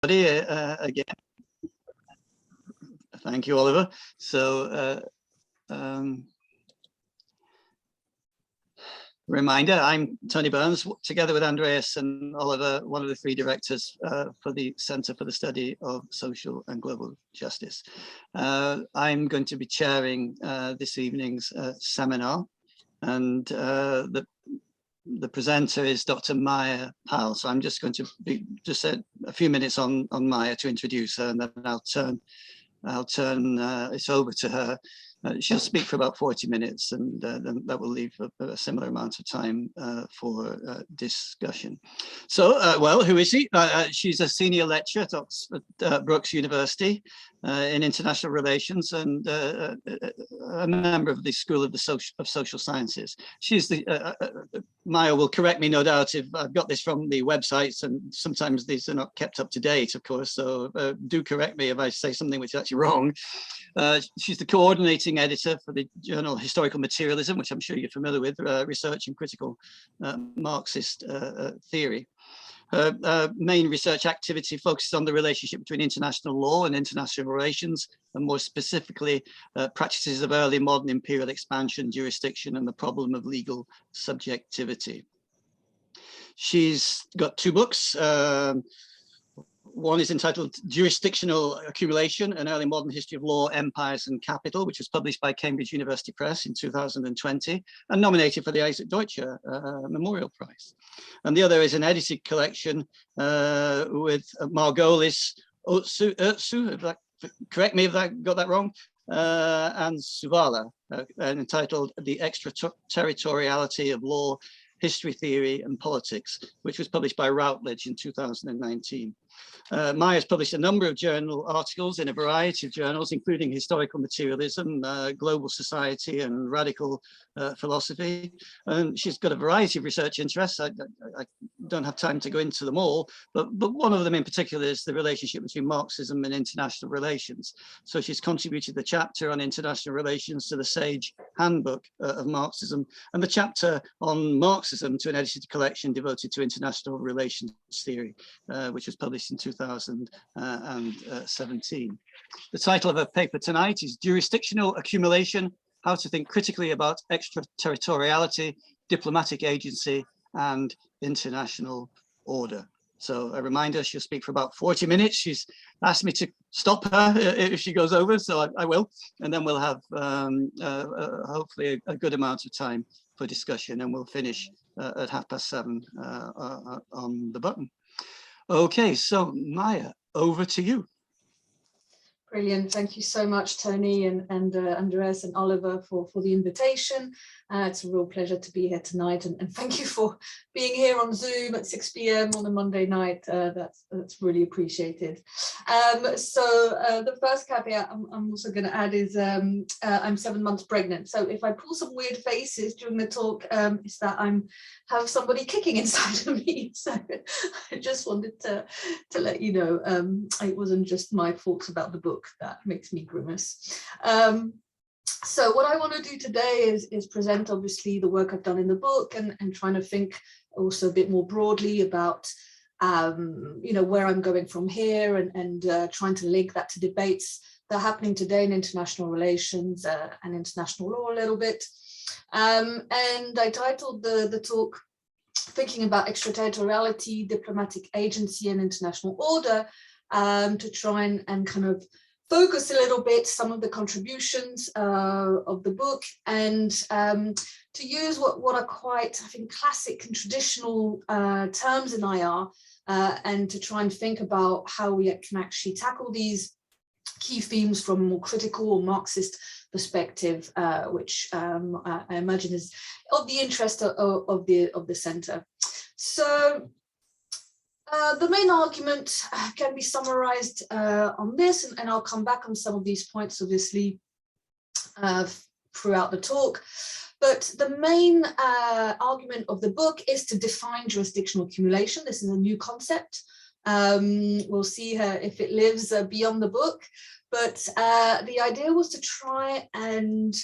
Again, thank you, Oliver. So, reminder, I'm Tony Burns, together with Andreas and Oliver, one of the three directors for the Centre for the Study of Social and Global Justice. I'm going to be chairing this evening's seminar, and the presenter is Dr. Maia Pal. So I'm just going to be just a few minutes on Maia to introduce her, and then I'll turn it over to her. She'll speak for about 40 minutes, and then that will leave a similar amount of time for discussion. So, well, who is she? She's a senior lecturer at Oxford Brookes University in international relations, and a member of the School of Social Sciences. She's the Maia will correct me, no doubt, if I've got this from the websites, and sometimes these are not kept up to date, of course. So do correct me if I say something which is actually wrong. She's the coordinating editor for the journal Historical Materialism, which I'm sure you're familiar with, research in critical Marxist theory. Her main research activity focuses on the relationship between international law and international relations, and more specifically, practices of early modern imperial expansion, jurisdiction, and the problem of legal subjectivity. She's got two books. One is entitled Jurisdictional Accumulation, an Early Modern History of Law, Empires and Capital, which was published by Cambridge University Press in 2020 and nominated for the Isaac Deutscher Memorial Prize. And the other is an edited collection with Margolis Otsu, correct me if I got that wrong, and Suvala, entitled The Extraterritoriality of Law, History, Theory and Politics, which was published by Routledge in 2019. Maia has published a number of journal articles in a variety of journals, including Historical Materialism, Global Society and Radical Philosophy. And she's got a variety of research interests. I don't have time to go into them all, but one of them in particular is the relationship between Marxism and international relations. So she's contributed the chapter on international relations to the Sage Handbook of Marxism, and the chapter on Marxism to an edited collection devoted to international relations theory, which was published in 2017. The title of her paper tonight is Jurisdictional Accumulation, How to Think Critically About Extraterritoriality, Diplomatic Agency and International Order. So a reminder, she'll speak for about 40 minutes. She's asked me to stop her if she goes over, so I will. And then we'll have hopefully a good amount of time for discussion, and we'll finish at 7:30 on the button. Okay, so Maia, over to you. Brilliant. Thank you so much, Tony and Andreas and Oliver for the invitation. It's a real pleasure to be here tonight, and thank you for being here on Zoom at 6 p.m. on a Monday night. That's really appreciated. So the first caveat I'm also going to add is I'm 7 months pregnant. So if I pull some weird faces during the talk, it's that I have somebody kicking inside of me. So I just wanted to let you know it wasn't just my thoughts about the book that makes me grimace. So what I want to do today is present obviously the work I've done in the book, and trying to think also a bit more broadly about where I'm going from here, and trying to link that to debates that are happening today in international relations and international law a little bit. And I titled the talk Thinking About Extraterritoriality, Diplomatic Agency and International Order, to try and kind of focus a little bit some of the contributions of the book, and to use what are quite, I think, classic and traditional terms in IR, and to try and think about how we can actually tackle these key themes from a more critical or Marxist perspective, which I imagine is of the interest of the centre. So the main argument can be summarized on this, and I'll come back on some of these points, obviously, throughout the talk. But the main argument of the book is to define jurisdictional accumulation. This is a new concept. We'll see if it lives beyond the book. But the idea was to try and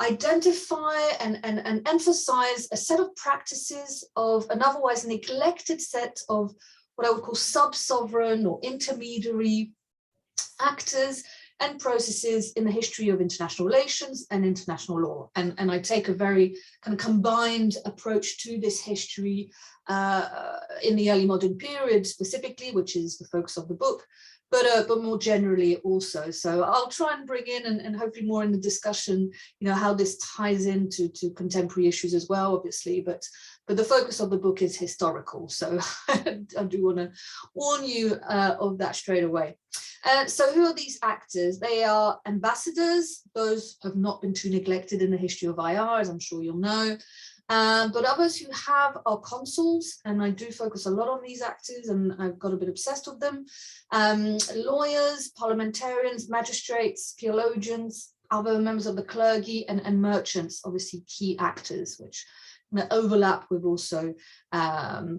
identify and emphasize a set of practices of an otherwise neglected set of what I would call sub-sovereign or intermediary actors and processes in the history of international relations and international law. And I take a very kind of combined approach to this history in the early modern period specifically, which is the focus of the book, but more generally also. So I'll try and bring in and hopefully more in the discussion, you know, how this ties into contemporary issues as well, obviously, but the focus of the book is historical. So I do want to warn you of that straight away. So who are these actors? They are ambassadors. Those have not been too neglected in the history of IR, as I'm sure you'll know. But others who have are consuls, and I do focus a lot on these actors, and I've got a bit obsessed with them. Lawyers, parliamentarians, magistrates, theologians, other members of the clergy, and merchants, obviously key actors, which overlap with also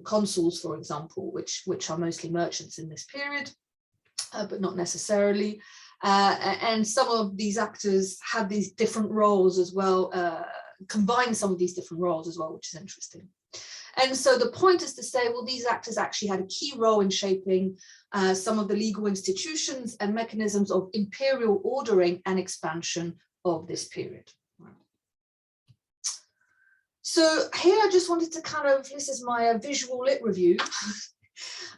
consuls, for example, which are mostly merchants in this period, but not necessarily. And some of these actors have these different roles as well, combine some of these different roles as well, which is interesting. And so the point is to say, well, these actors actually had a key role in shaping some of the legal institutions and mechanisms of imperial ordering and expansion of this period. So here I just wanted to kind of, this is my visual lit review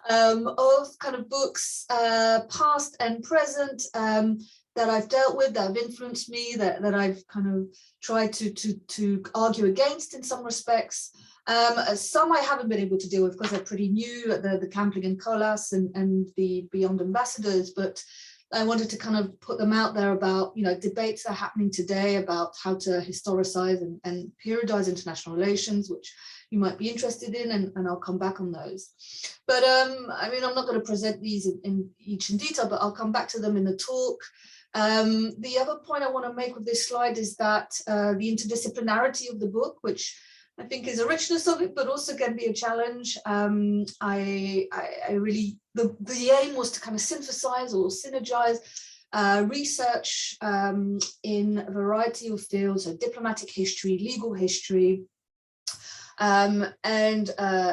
of kind of books, past and present, that I've dealt with, that have influenced me, that I've kind of tried to argue against in some respects. Some I haven't been able to deal with because they're pretty new, the Campling and Colas and the Beyond Ambassadors, but I wanted to kind of put them out there about, you know, debates that are happening today about how to historicize and periodize international relations, which you might be interested in, and I'll come back on those. But I mean, I'm not going to present these in each in detail, but I'll come back to them in the talk. The other point I want to make with this slide is that the interdisciplinarity of the book, which I think is a richness of it, but also can be a challenge. I really, the aim was to kind of synthesize or synergize research in a variety of fields, so diplomatic history, legal history, and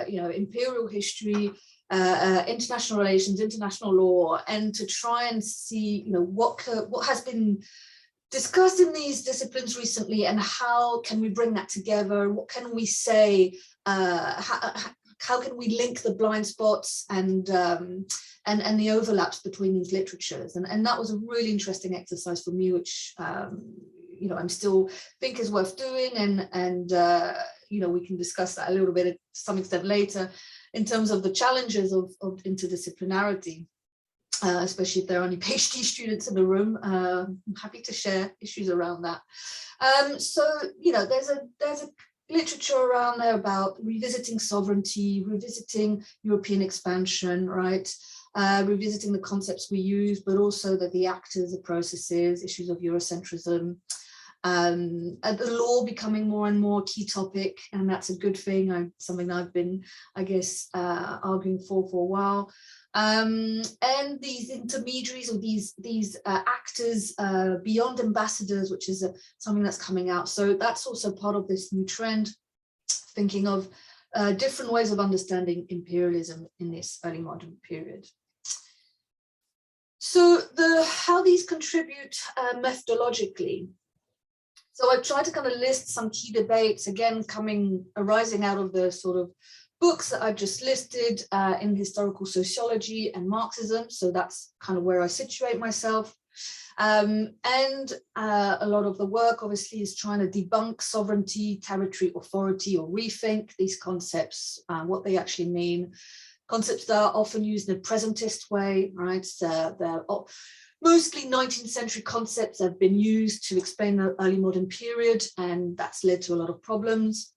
you know, imperial history, international relations, international law, and to try and see, you know, what has been discussed in these disciplines recently, and how can we bring that together? What can we say? How can we link the blind spots and the overlaps between these literatures? And that was a really interesting exercise for me, which you know, I'm still think is worth doing, and you know, we can discuss that a little bit to some extent later in terms of the challenges of interdisciplinarity. Especially if there are any PhD students in the room, I'm happy to share issues around that. So, you know, there's a literature around there about revisiting sovereignty, revisiting European expansion, right? Revisiting the concepts we use, but also the actors, the processes, issues of Eurocentrism, the law becoming more and more a key topic, and that's a good thing. Something I've been, I guess, arguing for a while. And these intermediaries, or these actors beyond ambassadors, which is something that's coming out. So that's also part of this new trend, thinking of different ways of understanding imperialism in this early modern period. So how these contribute methodologically. So I've tried to kind of list some key debates, again, arising out of the sort of books that I've just listed in historical sociology and Marxism. So that's kind of where I situate myself. And a lot of the work obviously is trying to debunk sovereignty, territory, authority, or rethink these concepts, what they actually mean. Concepts that are often used in a presentist way, right? They're mostly 19th century concepts have been used to explain the early modern period, and that's led to a lot of problems.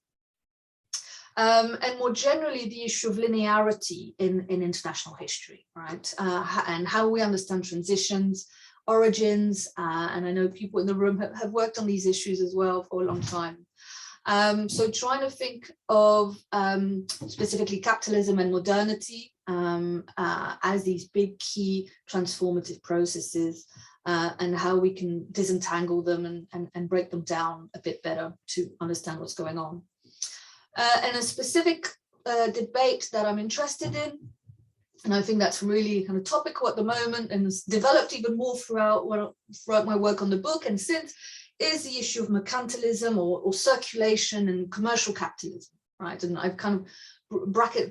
And more generally, the issue of linearity in international history, right? And how we understand transitions, origins, and I know people in the room have worked on these issues as well for a long time. So trying to think of specifically capitalism and modernity as these big key transformative processes, and how we can disentangle them and break them down a bit better to understand what's going on. And a specific debate that I'm interested in And I think that's really kind of topical at the moment, and it's developed even more throughout my work on the book and since, is the issue of mercantilism or circulation and commercial capitalism, right? And I've kind of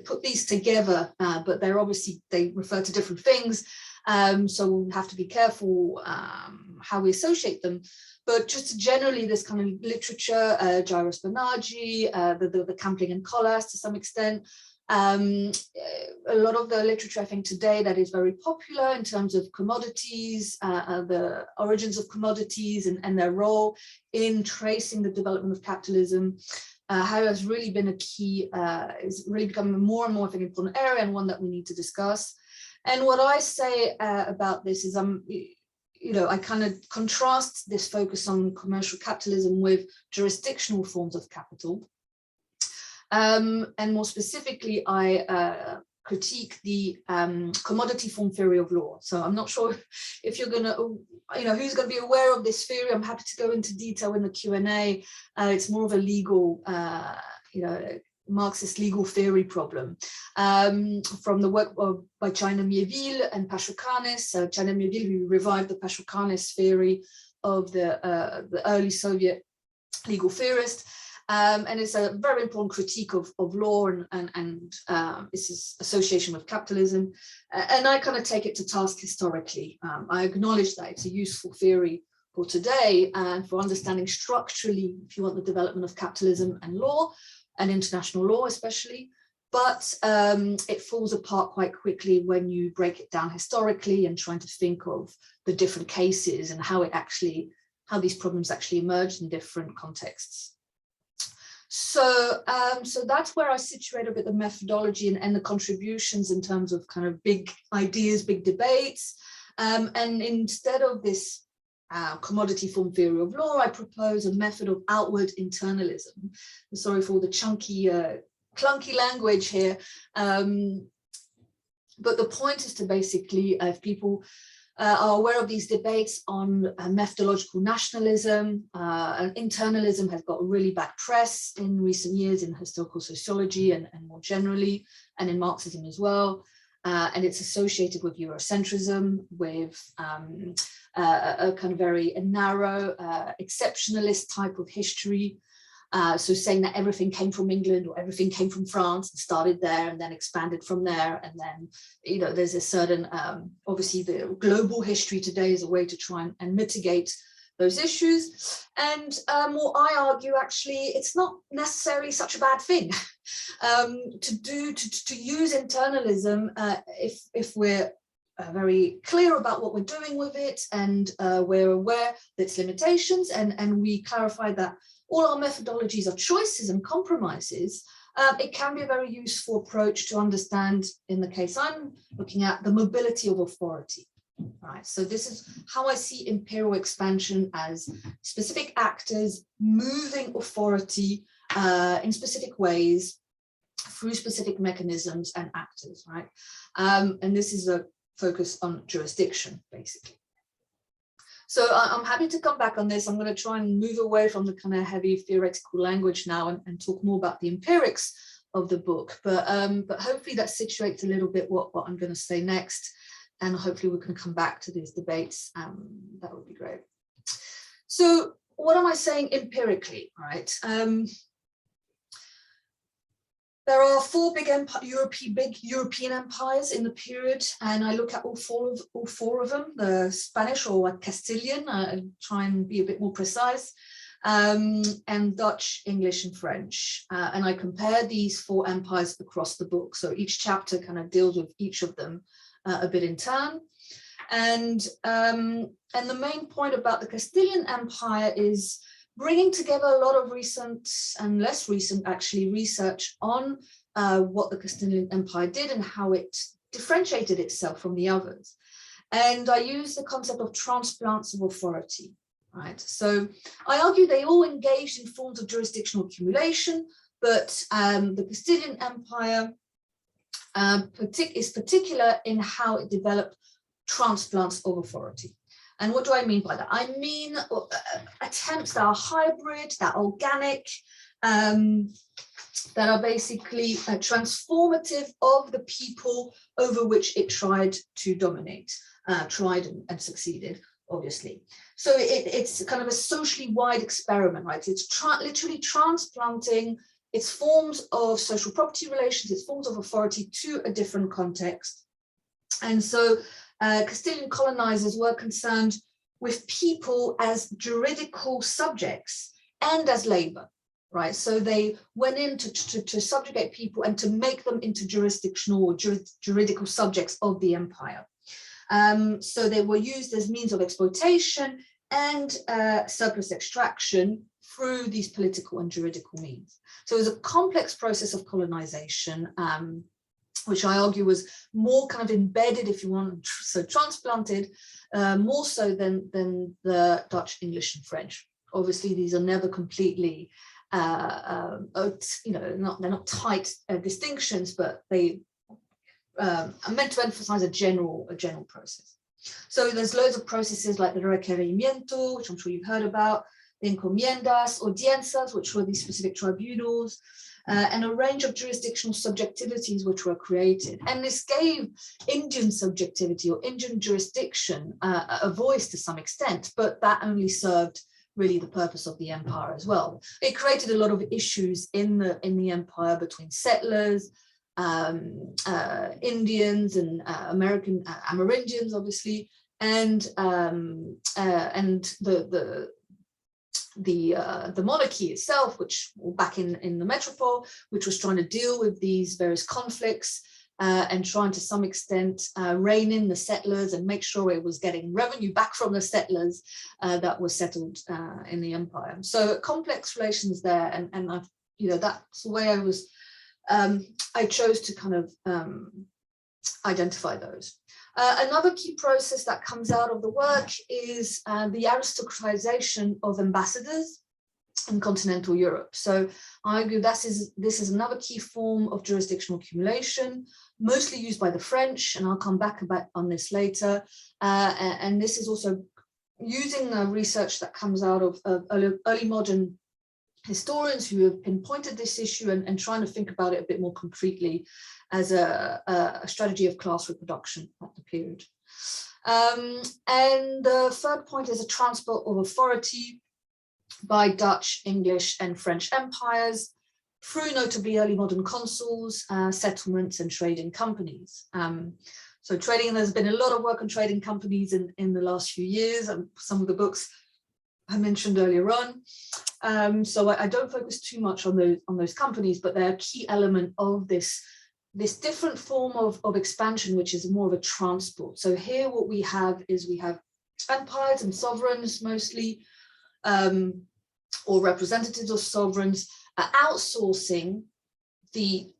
put these together, but they refer to different things. So we'll have to be careful how we associate them. But just generally, this kind of literature, Gyros Bernardi, the Campling and Collas to some extent, a lot of the literature I think today that is very popular in terms of commodities, the origins of commodities and their role in tracing the development of capitalism, has really been a key, is really becoming more and more of an important area and one that we need to discuss. And what I say about this is I kind of contrast this focus on commercial capitalism with jurisdictional forms of capital. And more specifically, I critique the commodity form theory of law. So I'm not sure if you're going to, who's going to be aware of this theory. I'm happy to go into detail in the Q&A. It's more of a legal, Marxist legal theory problem from the work by China Mieville and Pashukanis. China Mieville, who revived the Pashukanis theory of the early Soviet legal theorist. And it's a very important critique of law and its association with capitalism. And I kind of take it to task historically. I acknowledge that it's a useful theory for today and for understanding structurally, if you want, the development of capitalism and law and international law especially. But it falls apart quite quickly when you break it down historically and trying to think of the different cases and how these problems actually emerged in different contexts. So that's where I situate a bit the methodology and the contributions in terms of kind of big ideas, big debates. And instead of this commodity form theory of law, I propose a method of outward internalism. Sorry for all the clunky language here. But the point is to basically, if people are aware of these debates on methodological nationalism, and internalism has got a really bad press in recent years in historical sociology and more generally, and in Marxism as well. And it's associated with Eurocentrism, with a kind of very narrow, exceptionalist type of history. So saying that everything came from England or everything came from France and started there and then expanded from there. And then, there's a certain, obviously the global history today is a way to try and mitigate those issues. And what I argue, actually, it's not necessarily such a bad thing to use internalism if we're very clear about what we're doing with it and we're aware of its limitations and we clarify that all our methodologies are choices and compromises. It can be a very useful approach to understand, in the case I'm looking at, the mobility of authority. Right, so this is how I see imperial expansion as specific actors moving authority in specific ways through specific mechanisms and actors, right? And this is a focus on jurisdiction, basically. So I'm happy to come back on this. I'm going to try and move away from the kind of heavy theoretical language now and talk more about the empirics of the book. But hopefully that situates a little bit what I'm going to say next. And hopefully we can come back to these debates. That would be great. So what am I saying empirically, right? There are four big European empires in the period, and I look at all four of them, the Spanish or Castilian, try and be a bit more precise, and Dutch, English, and French. And I compare these four empires across the book. So each chapter kind of deals with each of them a bit in turn. And the main point about the Castilian Empire is bringing together a lot of recent and less recent, actually, research on what the Castilian Empire did and how it differentiated itself from the others. And I use the concept of transplants of authority, right? So I argue they all engaged in forms of jurisdictional accumulation, but the Castilian Empire is particular in how it developed transplants of authority. And what do I mean by that? I mean attempts that are hybrid, that are organic, that are basically transformative of the people over which it tried to dominate, tried and succeeded, obviously. So it's kind of a socially wide experiment, right? It's literally transplanting its forms of social property relations, its forms of authority to a different context. And so Castilian colonizers were concerned with people as juridical subjects and as labor, right? So they went in to subjugate people and to make them into jurisdictional or juridical subjects of the empire. So they were used as means of exploitation and surplus extraction through these political and juridical means. So it was a complex process of colonization, which I argue was more kind of embedded, if you want, so transplanted, more so than the Dutch, English, and French. Obviously, these are never completely, they're not tight distinctions, but they are meant to emphasize a general process. So there's loads of processes like the requerimiento, which I'm sure you've heard about, the encomiendas, audiencias, which were these specific tribunals, and a range of jurisdictional subjectivities which were created. And this gave Indian subjectivity or Indian jurisdiction a voice to some extent, but that only served really the purpose of the empire as well. It created a lot of issues in the empire between settlers, Indians and American Amerindians, obviously, and the monarchy itself, which back in the metropole, which was trying to deal with these various conflicts and trying to some extent rein in the settlers and make sure it was getting revenue back from the settlers that were settled in the empire. So complex relations there, and I've, that's the way I chose to kind of identify those. Another key process that comes out of the work is the aristocratization of ambassadors in continental Europe. So I argue this is another key form of jurisdictional accumulation, mostly used by the French, and I'll come back on this later. And this is also using research that comes out of early modern historians who have pinpointed this issue and trying to think about it a bit more concretely as a strategy of class reproduction at the period. And the third point is a transport of authority by Dutch, English, and French empires through notably early modern consuls, settlements, and trading companies. So trading, there's been a lot of work on trading companies in the last few years, and some of the books I mentioned earlier on. So I don't focus too much on those companies, but they're a key element of this different form of expansion, which is more of a transport. So here what we have is we have empires and sovereigns mostly, or representatives of sovereigns, outsourcing the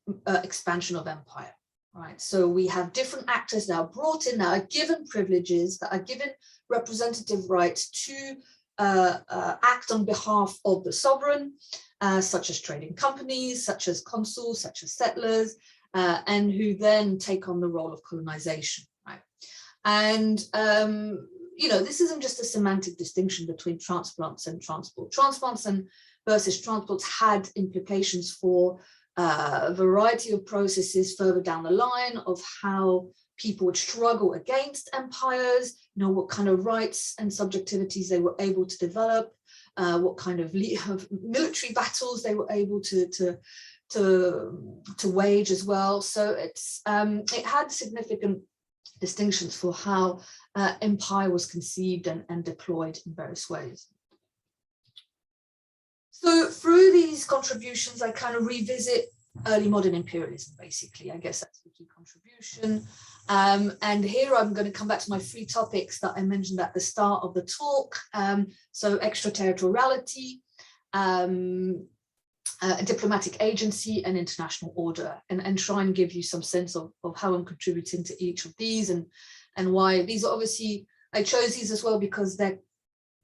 expansion of empire. Right, so we have different actors that are brought in, that are given privileges, that are given representative rights to act on behalf of the sovereign, such as trading companies, such as consuls, such as settlers, and who then take on the role of colonization. Right, and this isn't just a semantic distinction between transplants and transport. Transplants versus transports had implications for a variety of processes further down the line of how people would struggle against empires, what kind of rights and subjectivities they were able to develop, what kind of military battles they were able to wage as well. So it had significant distinctions for how empire was conceived and deployed in various ways. So through these contributions, I kind of revisit early modern imperialism, basically. I guess that's the key contribution. And here I'm going to come back to my 3 topics that I mentioned at the start of the talk. So extraterritoriality, diplomatic agency, and international order, and try and give you some sense of how I'm contributing to each of these and why. These are obviously, I chose these as well because they're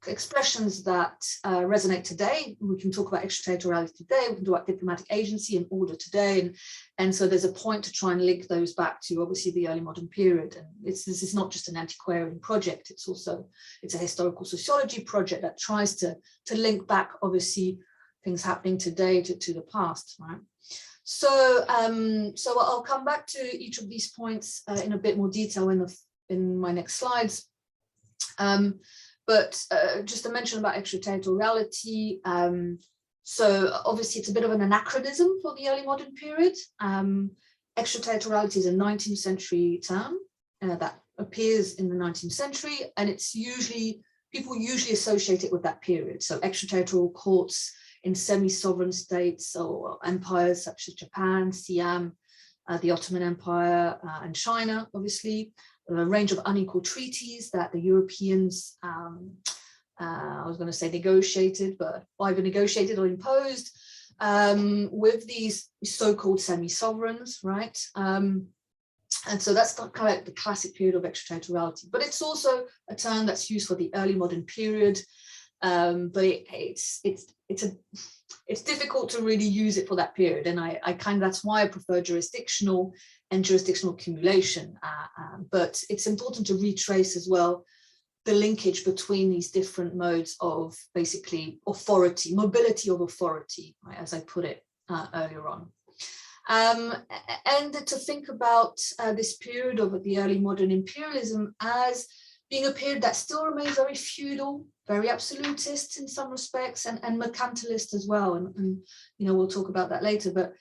expressions that resonate today. We can talk about extraterritoriality today, we can talk about diplomatic agency and order today, and so there's a point to try and link those back to obviously the early modern period. And this is not just an antiquarian project, it's a historical sociology project that tries to link back obviously things happening today to the past, right? So I'll come back to each of these points in a bit more detail in my next slides. But just to mention about extraterritoriality, so obviously it's a bit of an anachronism for the early modern period. Extraterritoriality is a 19th century term that appears in the 19th century, and it's people usually associate it with that period. So extraterritorial courts in semi-sovereign states or empires such as Japan, Siam, the Ottoman Empire, and China, obviously, a range of unequal treaties that the Europeans, I was going to say negotiated, but either negotiated or imposed with these so-called semi-sovereigns, right? And so that's kind of like the classic period of extraterritoriality. But it's also a term that's used for the early modern period. But it's difficult to really use it for that period, and that's why I prefer jurisdictional and jurisdictional accumulation. But it's important to retrace as well the linkage between these different modes of basically authority, mobility of authority, right, as I put it earlier on. And to think about this period of the early modern imperialism as being a period that still remains very feudal, very absolutist in some respects, and mercantilist as well. And we'll talk about that later. But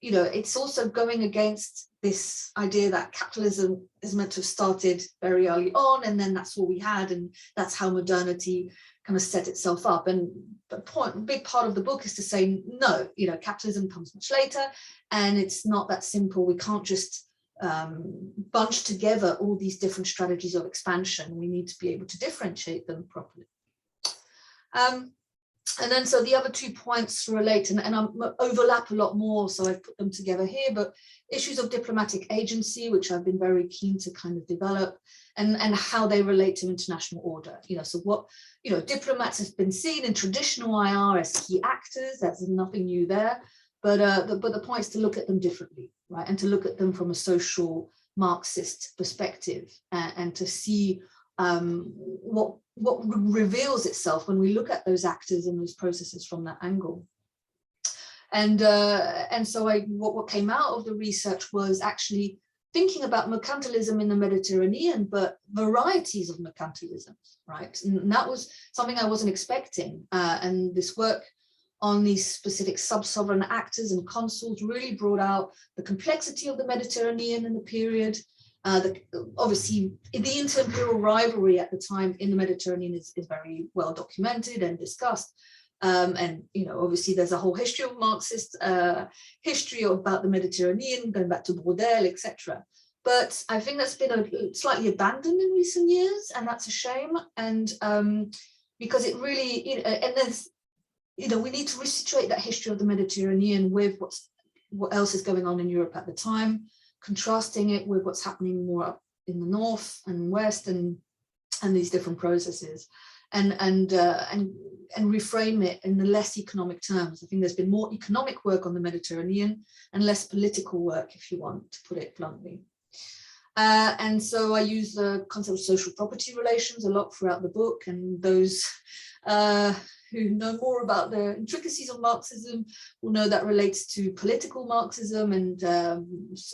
it's also going against this idea that capitalism is meant to have started very early on, and then that's what we had, and that's how modernity kind of set itself up. And a big part of the book is to say, no, capitalism comes much later, and it's not that simple. We can't just bunch together all these different strategies of expansion. We need to be able to differentiate them properly. And then so the other 2 points relate and overlap a lot more, so I've put them together here, but issues of diplomatic agency, which I've been very keen to kind of develop, and how they relate to international order. So what, diplomats have been seen in traditional IR as key actors. That's nothing new there. But the point is to look at them differently, right? And to look at them from a social Marxist perspective, and to see what reveals itself when we look at those actors and those processes from that angle. And so what came out of the research was actually thinking about mercantilism in the Mediterranean, but varieties of mercantilism, right? And that was something I wasn't expecting. And this work on these specific sub-sovereign actors and consuls really brought out the complexity of the Mediterranean in the period. Obviously, the inter-imperial rivalry at the time in the Mediterranean is very well documented and discussed. And obviously there's a whole history of Marxist history about the Mediterranean, going back to Brodel, etc. But I think that's been slightly abandoned in recent years, and that's a shame. And because it really, and there's, we need to resituate that history of the Mediterranean with what else is going on in Europe at the time, contrasting it with what's happening more up in the north and west, and these different processes, and reframe it in the less economic terms. I think there's been more economic work on the Mediterranean and less political work, if you want to put it bluntly. And so I use the concept of social property relations a lot throughout the book, and those who know more about the intricacies of Marxism will know that relates to political Marxism and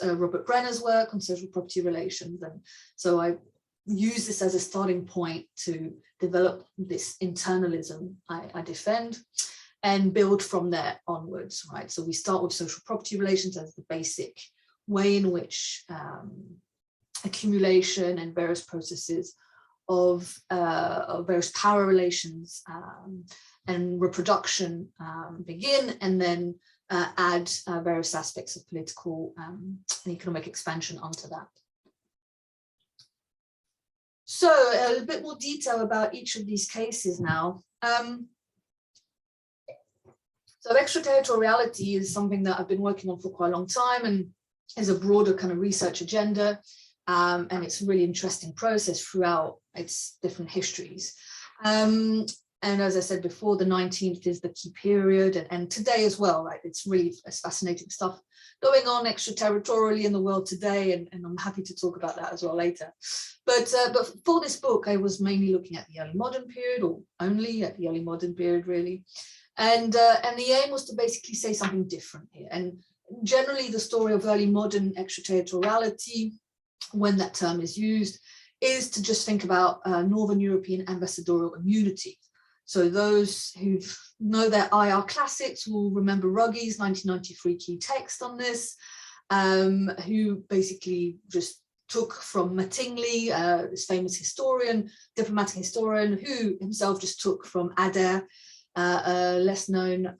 Robert Brenner's work on social property relations. And so I use this as a starting point to develop this internalism I defend, and build from there onwards, right? So we start with social property relations as the basic way in which accumulation and various processes of various power relations and reproduction begin, and then add various aspects of political and economic expansion onto that. So a bit more detail about each of these cases now. So extraterritoriality is something that I've been working on for quite a long time, and is a broader kind of research agenda. And it's a really interesting process throughout its different histories. And as I said before, the 19th is the key period, and today as well, right? It's really fascinating stuff going on extraterritorially in the world today, and I'm happy to talk about that as well later. But for this book, I was mainly looking at the early modern period, or only at the early modern period, really. And the aim was to basically say something different here. And generally the story of early modern extraterritoriality, when that term is used, is to just think about Northern European ambassadorial immunity. So those who know their IR classics will remember Ruggie's 1993 key text on this, who basically just took from Mattingly, this famous historian, diplomatic historian, who himself just took from Adair, a less known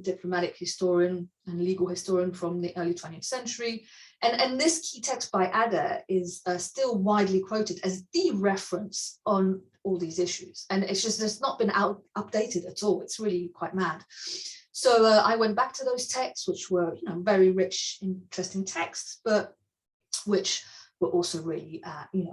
diplomatic historian and legal historian from the early 20th century. And this key text by Adair is still widely quoted as the reference on all these issues. And it's not been updated at all. It's really quite mad. So I went back to those texts, which were, very rich, interesting texts, but which were also really,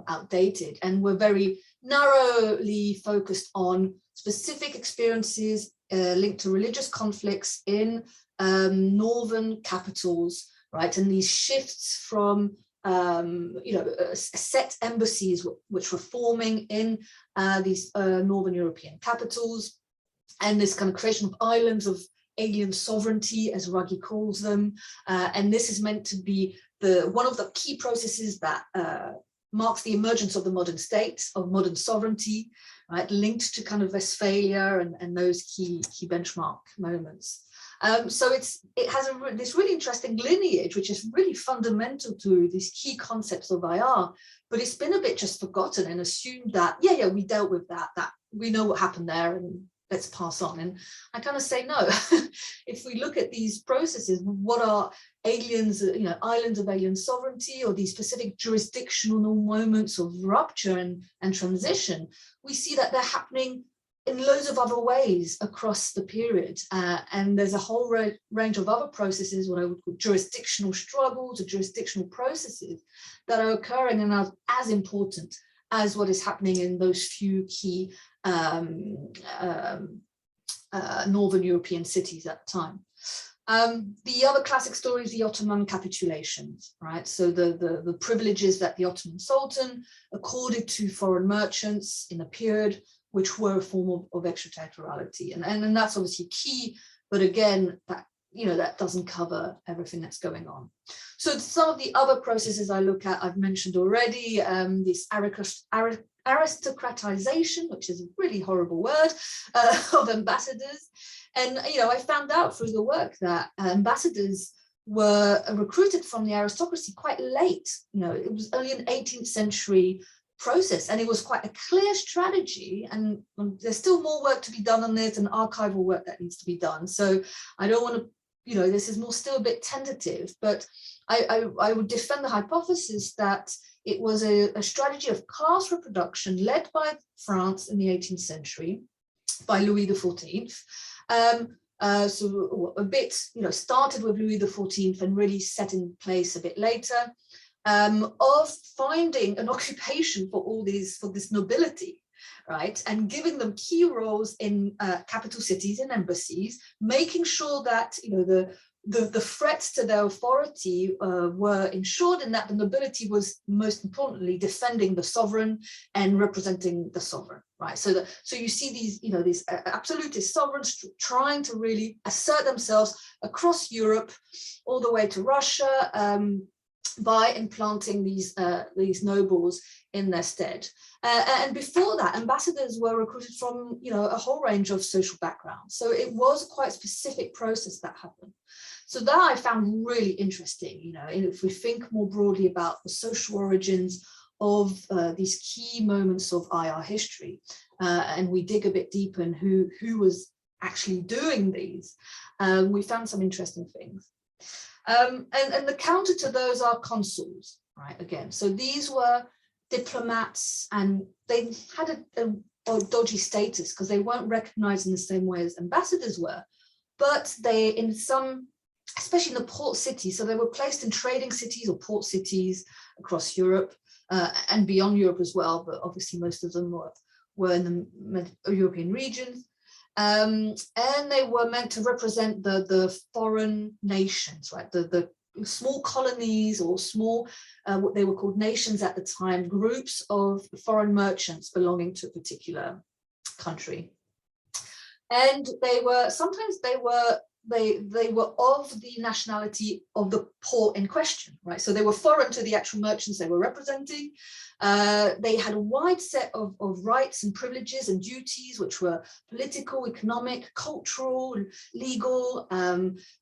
outdated and were very narrowly focused on specific experiences linked to religious conflicts in northern capitals, right? And these shifts from, set embassies which were forming in these northern European capitals, and this kind of creation of islands of alien sovereignty, as Ruggie calls them. And this is meant to be one of the key processes that marks the emergence of the modern state, of modern sovereignty, right, linked to kind of Westphalia and those key benchmark moments. So it has this really interesting lineage, which is really fundamental to these key concepts of IR, but it's been a bit just forgotten and assumed that, yeah, we dealt with that we know what happened there and let's pass on. And I kind of say no. If we look at these processes, what are aliens, islands of alien sovereignty, or these specific jurisdictional moments of rupture and transition, we see that they're happening in loads of other ways across the period. And there's a whole range of other processes, what I would call jurisdictional struggles or jurisdictional processes, that are occurring and are as important as what is happening in those few key Northern European cities at the time. The other classic story is the Ottoman capitulations, right? So the privileges that the Ottoman Sultan accorded to foreign merchants in a period which were a form of extraterritoriality. And that's obviously key, but again, that doesn't cover everything that's going on. So some of the other processes I look at, I've mentioned already, this aristocratization, which is a really horrible word, of ambassadors. And, I found out through the work that ambassadors were recruited from the aristocracy quite late. It was only an 18th century process, and it was quite a clear strategy, and there's still more work to be done on this and archival work that needs to be done. So I don't want to, this is more still a bit tentative, but I would defend the hypothesis that it was a strategy of class reproduction led by France in the 18th century, by Louis XIV. So a bit, started with Louis XIV and really set in place a bit later, of finding an occupation for this nobility, right, and giving them key roles in capital cities and embassies, making sure that the threats to their authority were ensured, and that the nobility was most importantly defending the sovereign and representing the sovereign, right? So you see these absolutist sovereigns trying to really assert themselves across Europe, all the way to Russia, by implanting these nobles in their stead. And before that, ambassadors were recruited from a whole range of social backgrounds. So it was quite a specific process that happened. So that I found really interesting, if we think more broadly about the social origins of these key moments of IR history, and we dig a bit deeper in who was actually doing these, we found some interesting things. And the counter to those are consuls, right? Again, so these were diplomats, and they had a dodgy status because they weren't recognized in the same way as ambassadors were, but they, in some, especially in the port cities, so they were placed in trading cities or port cities across Europe and beyond Europe as well, but obviously most of them were in the European regions. And they were meant to represent the foreign nations, right? The small colonies or small, what they were called nations at the time, groups of foreign merchants belonging to a particular country. And they were of the nationality of the port in question, right? So they were foreign to the actual merchants they were representing. They had a wide set of rights and privileges and duties, which were political, economic, cultural, legal.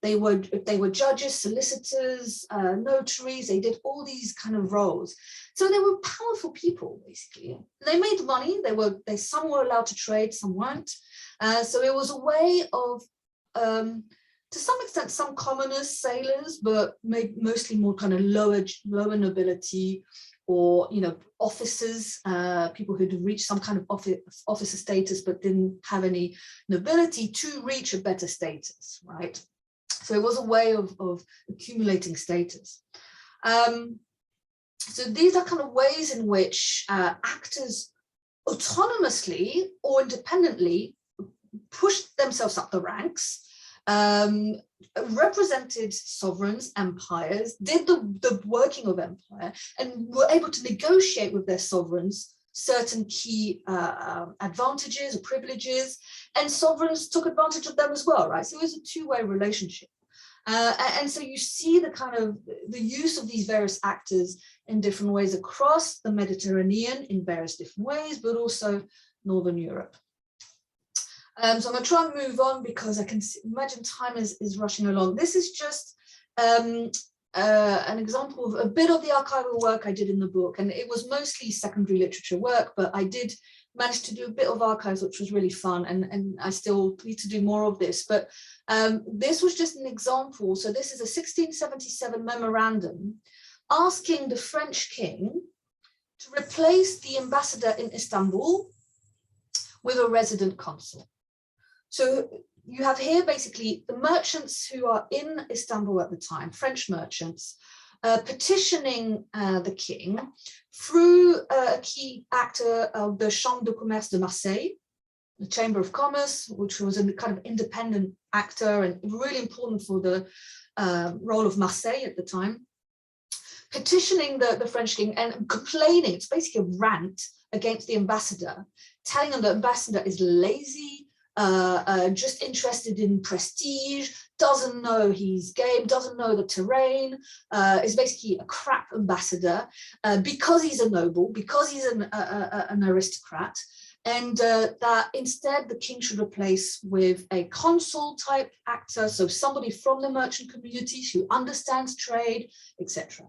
They were judges, solicitors, notaries. They did all these kind of roles. So they were powerful people, basically. They made money. Some were allowed to trade, some weren't. So it was a way of, to some extent, some commoners, sailors, but mostly more kind of lower nobility, or officers, people who'd reached some kind of officer status but didn't have any nobility to reach a better status, right? So it was a way of accumulating status. So these are kind of ways in which actors autonomously or independently pushed themselves up the ranks, represented sovereigns, empires, did the working of empire, and were able to negotiate with their sovereigns certain key advantages or privileges, and sovereigns took advantage of them as well, right? So it was a two-way relationship. And so you see the kind of the use of these various actors in different ways across the Mediterranean in various different ways, but also Northern Europe. So I'm going to try and move on because I can imagine time is rushing along. This is just an example of a bit of the archival work I did in the book, and it was mostly secondary literature work, but I did manage to do a bit of archives, which was really fun, and I still need to do more of this. But this was just an example. So this is a 1677 memorandum asking the French king to replace the ambassador in Istanbul with a resident consul. So you have here basically the merchants who are in Istanbul at the time, French merchants, petitioning the king through a key actor of the Chambre de Commerce de Marseille, the Chamber of Commerce, which was a kind of independent actor and really important for the role of Marseille at the time, petitioning the French king and complaining. It's basically a rant against the ambassador, telling them the ambassador is lazy, just interested in prestige, doesn't know his game, doesn't know the terrain, is basically a crap ambassador because he's a noble, because he's an aristocrat, and that instead the king should replace with a consul type actor, so somebody from the merchant community who understands trade, etc.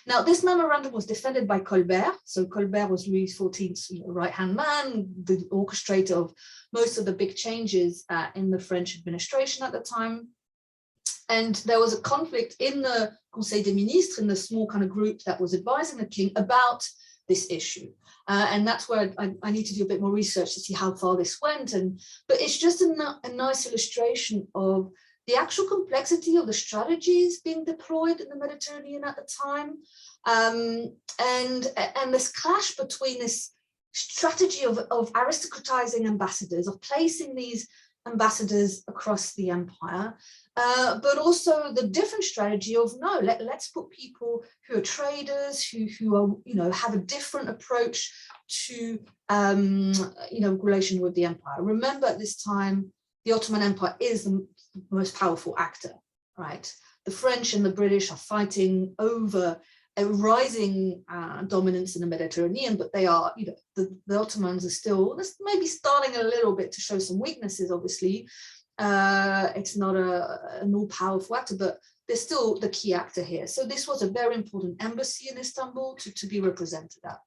Now, this memorandum was defended by Colbert. So Colbert was Louis XIV's right-hand man, the orchestrator of most of the big changes in the French administration at the time. And there was a conflict in the Conseil des Ministres, in the small kind of group that was advising the king about this issue. And that's where I need to do a bit more research to see how far this went. But it's just a nice illustration of the actual complexity of the strategies being deployed in the Mediterranean at the time, and this clash between this strategy of aristocratizing ambassadors, of placing these ambassadors across the empire, but also the different strategy of no, let's put people who are traders, who are have a different approach to relation with the empire. Remember, at this time, the Ottoman Empire is the most powerful actor, right? The French and the British are fighting over a rising dominance in the Mediterranean, but they are, the Ottomans are still maybe starting a little bit to show some weaknesses, obviously. It's not an all-powerful actor, but they're still the key actor here. So this was a very important embassy in Istanbul to be represented at.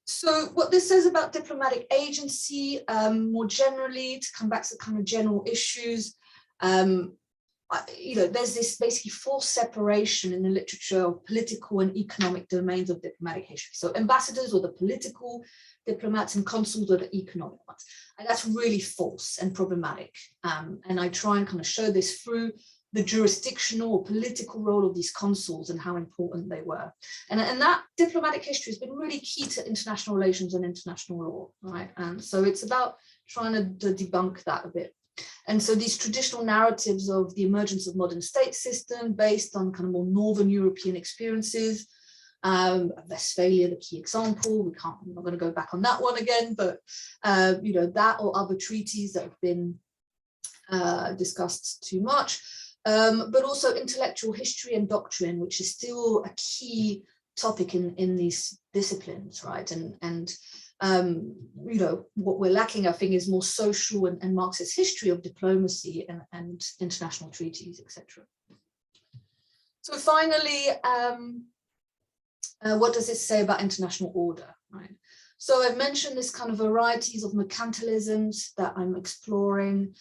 So what this says about diplomatic agency, more generally, to come back to kind of general issues, there's this basically forced separation in the literature of political and economic domains of diplomatic history. So ambassadors or the political diplomats and consuls are the economic ones. And that's really false and problematic. And I try and kind of show this through the jurisdictional or political role of these consuls and how important they were. And that diplomatic history has been really key to international relations and international law, right? And so it's about trying to debunk that a bit. And so these traditional narratives of the emergence of modern state system based on kind of more Northern European experiences Westphalia, the key example. I'm not going to go back on that one again, but you know, that or other treaties that have been discussed too much, but also intellectual history and doctrine, which is still a key topic in these disciplines, right? And you know, what we're lacking, I think, is more social and Marxist history of diplomacy and international treaties, etc. So finally, what does it say about international order, right? So I've mentioned this kind of varieties of mercantilisms that I'm exploring,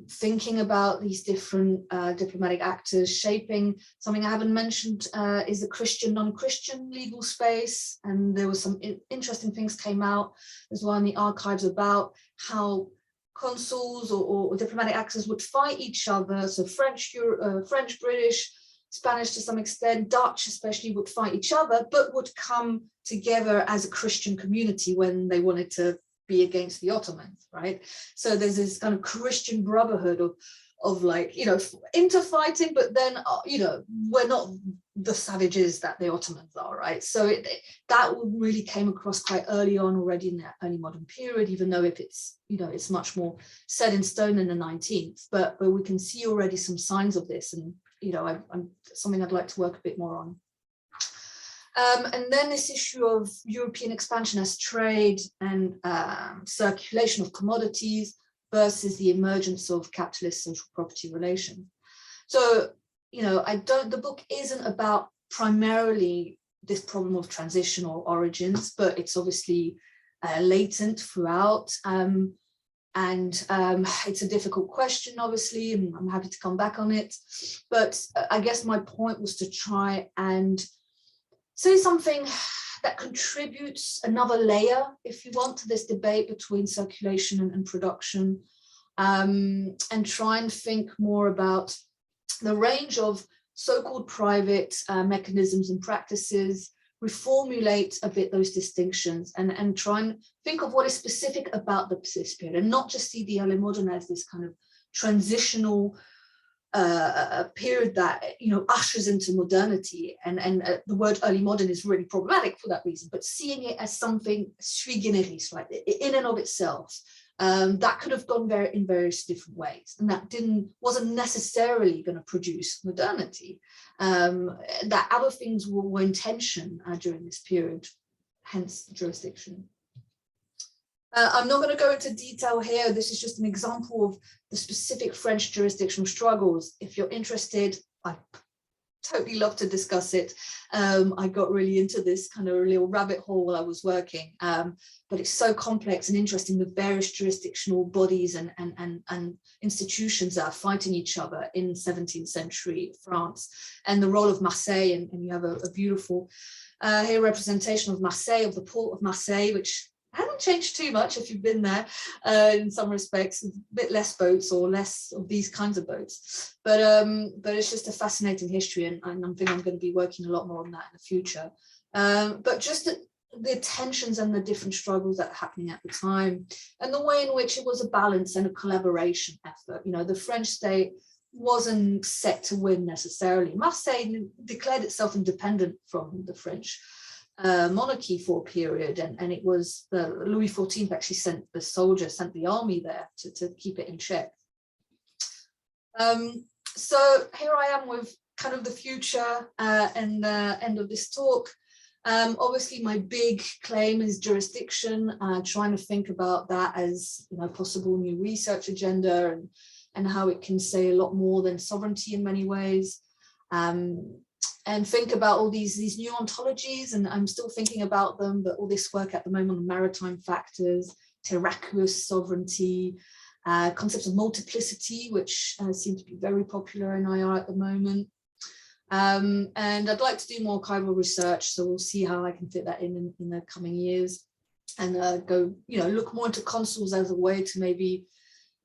thinking about these different diplomatic actors, shaping something I haven't mentioned is the Christian, non-Christian legal space. And there was some interesting things came out as well in the archives about how consuls or diplomatic actors would fight each other. So French, British, Spanish to some extent, Dutch especially, would fight each other, but would come together as a Christian community when they wanted to be against the Ottomans, right? So there's this kind of Christian brotherhood of like, you know, interfighting, but then, you know, we're not the savages that the Ottomans are, right? So that really came across quite early on already in the early modern period, even though if it's, you know, it's much more set in stone in the 19th, but we can see already some signs of this, and you know, I'm something I'd like to work a bit more on. And then this issue of European expansion as trade and circulation of commodities versus the emergence of capitalist social property relations. So, you know, the book isn't about primarily this problem of transitional origins, but it's obviously latent throughout. And it's a difficult question, obviously, and I'm happy to come back on it. But I guess my point was to try and say something that contributes another layer, if you want, to this debate between circulation and production, and try and think more about the range of so-called private mechanisms and practices, reformulate a bit those distinctions, and try and think of what is specific about this period, and not just see the early modern as this kind of transitional period that, you know, ushers into modernity. And the word early modern is really problematic for that reason, but seeing it as something sui generis, like in and of itself, that could have gone in various different ways, and that wasn't necessarily going to produce modernity. That other things were in tension during this period, hence jurisdiction. I'm not going to go into detail here. This is just an example of the specific French jurisdictional struggles. If you're interested, I totally love to discuss it. I got really into this kind of little rabbit hole while I was working, but it's so complex and interesting, the various jurisdictional bodies and institutions that are fighting each other in 17th century France, and the role of Marseille. And you have a beautiful here representation of Marseille, of the port of Marseille, which hasn't changed too much if you've been there in some respects, a bit less boats or less of these kinds of boats. But it's just a fascinating history, and I think I'm going to be working a lot more on that in the future. But just the tensions and the different struggles that are happening at the time, and the way in which it was a balance and a collaboration effort. You know, the French state wasn't set to win necessarily. Marseille declared itself independent from the French monarchy for a period, and it was Louis XIV actually sent the army there to keep it in check. So here I am with kind of the future and the end of this talk. Obviously my big claim is jurisdiction, trying to think about that as, you know, possible new research agenda, and how it can say a lot more than sovereignty in many ways. And think about all these new ontologies, and I'm still thinking about them, but all this work at the moment on maritime factors, terraqueous sovereignty, concepts of multiplicity, which seem to be very popular in IR at the moment. And I'd like to do more archival research, so we'll see how I can fit that in the coming years, and go, you know, look more into consuls as a way to maybe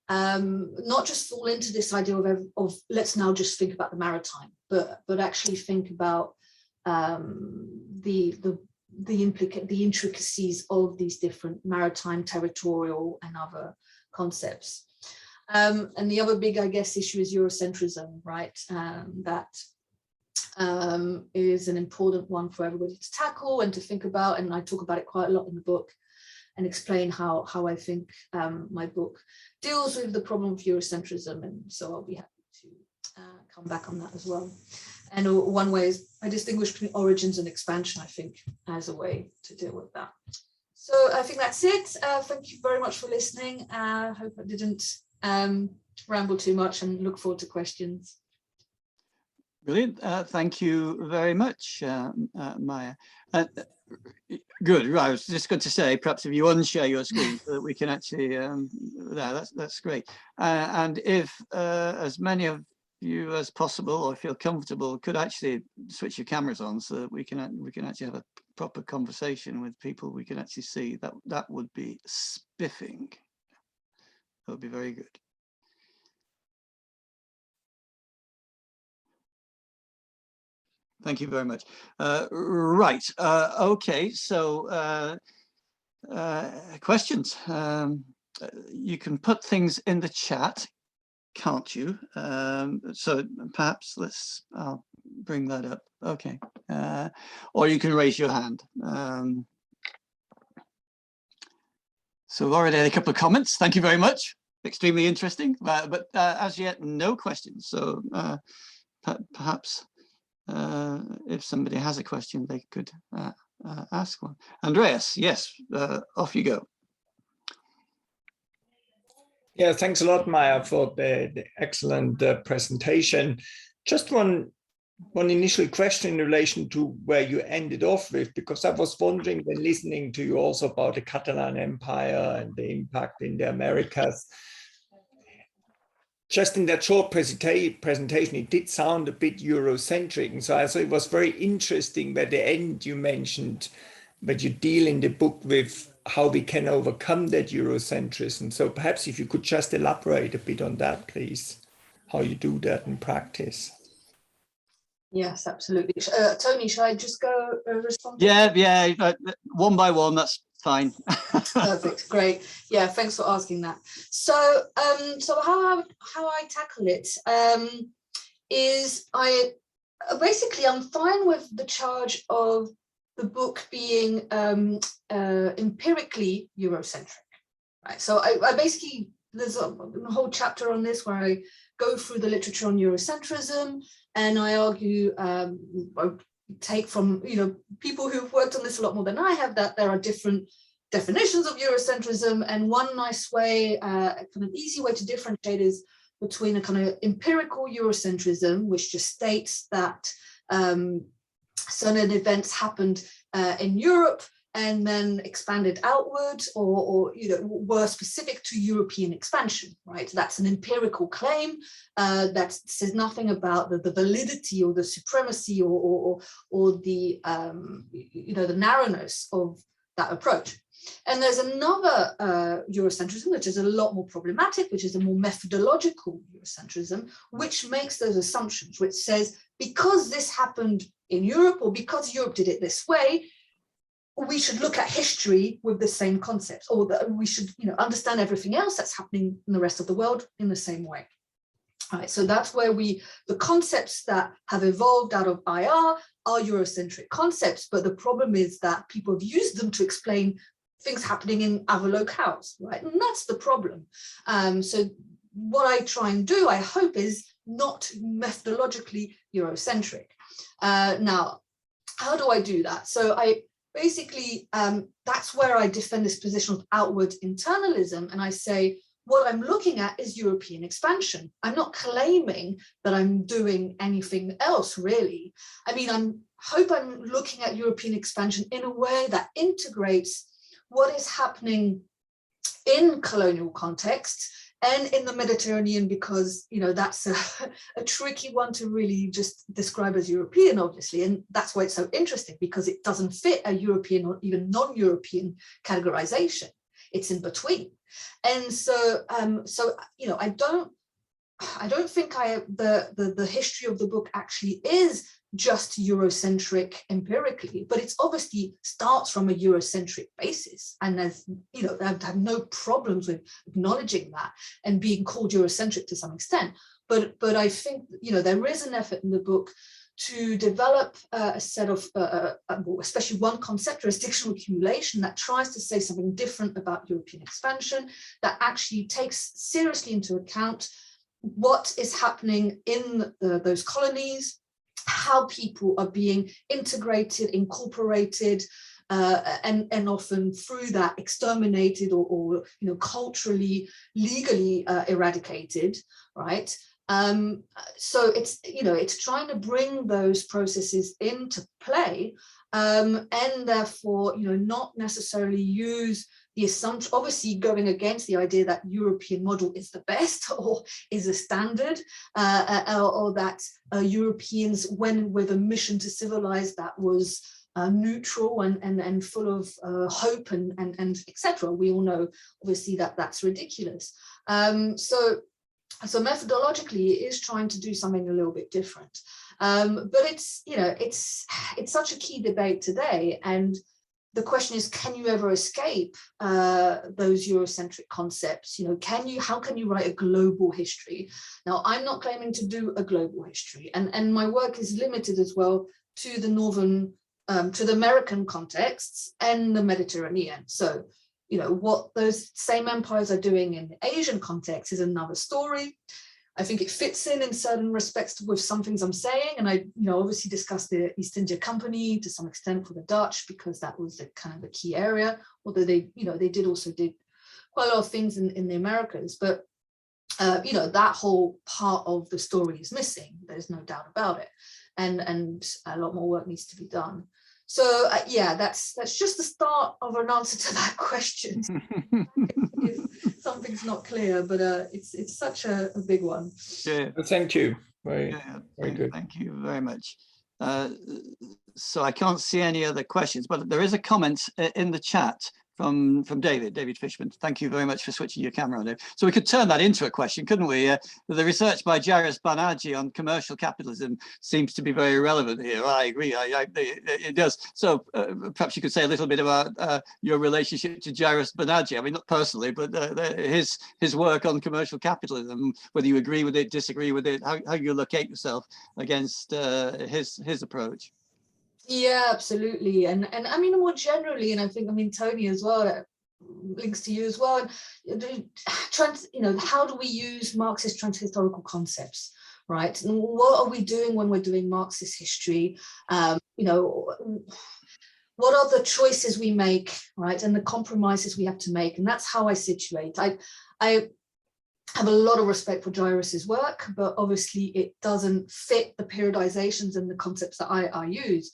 not just fall into this idea of let's now just think about the maritime, but actually think about the intricacies of these different maritime, territorial, and other concepts. And the other big, I guess, issue is Eurocentrism, right? That is an important one for everybody to tackle and to think about, and I talk about it quite a lot in the book and explain how I think my book deals with the problem of Eurocentrism, and so I'll be happy to come back on that as well. And one way is I distinguish between origins and expansion, I think, as a way to deal with that. So I think that's it. Thank you very much for listening. I hope I didn't ramble too much, and look forward to questions. Brilliant. Thank you very much, Maia. Good. Right. I was just going to say, perhaps if you unshare your screen so that we can actually, that's great. And if as many of you as possible, or feel comfortable, could actually switch your cameras on so that we can actually have a proper conversation with people we can actually see, that would be spiffing. That would be very good. Thank you very much. Right. Okay. So questions. You can put things in the chat, can't you? So perhaps I'll bring that up. Okay. Or you can raise your hand. So we've already had a couple of comments. Thank you very much. Extremely interesting. But as yet, no questions. So perhaps if somebody has a question, they could ask one. Andreas, yes, off you go. Yeah, thanks a lot, Maia, for the excellent presentation. Just one initial question in relation to where you ended off with, because I was wondering when listening to you also about the Catalan Empire and the impact in the Americas. Just in that short presentation, it did sound a bit Eurocentric. And so I thought it was very interesting at the end you mentioned that you deal in the book with how we can overcome that Eurocentrism. So perhaps if you could just elaborate a bit on that, please, how you do that in practice. Yes, absolutely. Tony, should I just go respond? Yeah, one by one, that's fine. Perfect, great. Yeah, thanks for asking that. So, so how I tackle it is I'm fine with the charge of the book being empirically Eurocentric, right? So I basically, there's a whole chapter on this where I go through the literature on Eurocentrism, and I argue, I take from people who've worked on this a lot more than I have, that there are different definitions of Eurocentrism, and one nice way, kind of easy way to differentiate is between a kind of empirical Eurocentrism, which just states that certain events happened in Europe and then expanded outward, or were specific to European expansion, right? That's an empirical claim that says nothing about the validity or the supremacy or the the narrowness of that approach. And there's another Eurocentrism, which is a lot more problematic, which is a more methodological Eurocentrism, which makes those assumptions, which says, because this happened in Europe, or because Europe did it this way, we should look at history with the same concepts, or that we should understand everything else that's happening in the rest of the world in the same way. All right, so that's where the concepts that have evolved out of IR are Eurocentric concepts, but the problem is that people have used them to explain things happening in other locales, right? And that's the problem. So what I try and do, I hope, is not methodologically Eurocentric. Now, how do I do that? So I basically, that's where I defend this position of outward internalism, and I say, what I'm looking at is European expansion. I'm not claiming that I'm doing anything else, really. I mean, I hope I'm looking at European expansion in a way that integrates what is happening in colonial contexts and in the Mediterranean, because that's a tricky one to really just describe as European, obviously, and that's why it's so interesting, because it doesn't fit a European or even non-European categorization. It's in between. And so I don't think the history of the book actually is just Eurocentric empirically, but it's obviously starts from a Eurocentric basis, and there's I have no problems with acknowledging that and being called Eurocentric to some extent, but I think there is an effort in the book to develop a set of, especially one concept, jurisdictional accumulation, that tries to say something different about European expansion, that actually takes seriously into account what is happening in those colonies, how people are being integrated, incorporated, and often through that exterminated or culturally, legally eradicated, right? So it's trying to bring those processes into play, and therefore not necessarily use the assumption, obviously going against the idea that European model is the best or is a standard, or that Europeans went with a mission to civilize that was neutral and full of hope and etc. We all know obviously that that's ridiculous. So methodologically, it is trying to do something a little bit different, but it's such a key debate today, and the question is, can you ever escape those Eurocentric concepts? How can you write a global history? Now, I'm not claiming to do a global history, and my work is limited as well to the American contexts and the Mediterranean. So what those same empires are doing in the Asian context is another story. I think it fits in certain respects with some things I'm saying, and I obviously discussed the East India Company to some extent for the Dutch, because that was the kind of the key area, although they did quite a lot of things in the Americas, but that whole part of the story is missing, there's no doubt about it, and a lot more work needs to be done. So yeah, that's just the start of an answer to that question. If something's not clear, but it's such a big one. Yeah. Thank you. Very good. Thank you very much. So I can't see any other questions, but there is a comment in the chat from David Fishman. Thank you very much for switching your camera on. So we could turn that into a question, couldn't we? The research by Jairus Banerjee on commercial capitalism seems to be very relevant here. I agree, it does. So perhaps you could say a little bit about your relationship to Jairus Banerjee. I mean, not personally, but his work on commercial capitalism, whether you agree with it, disagree with it, how you locate yourself against his approach. Yeah, absolutely. And I mean, more generally, and I think, Tony as well, that links to you as well. How do we use Marxist transhistorical concepts, right? And what are we doing when we're doing Marxist history? What are the choices we make, right? And the compromises we have to make. And that's how I situate. I have a lot of respect for Jairus's work, but obviously it doesn't fit the periodizations and the concepts that I use.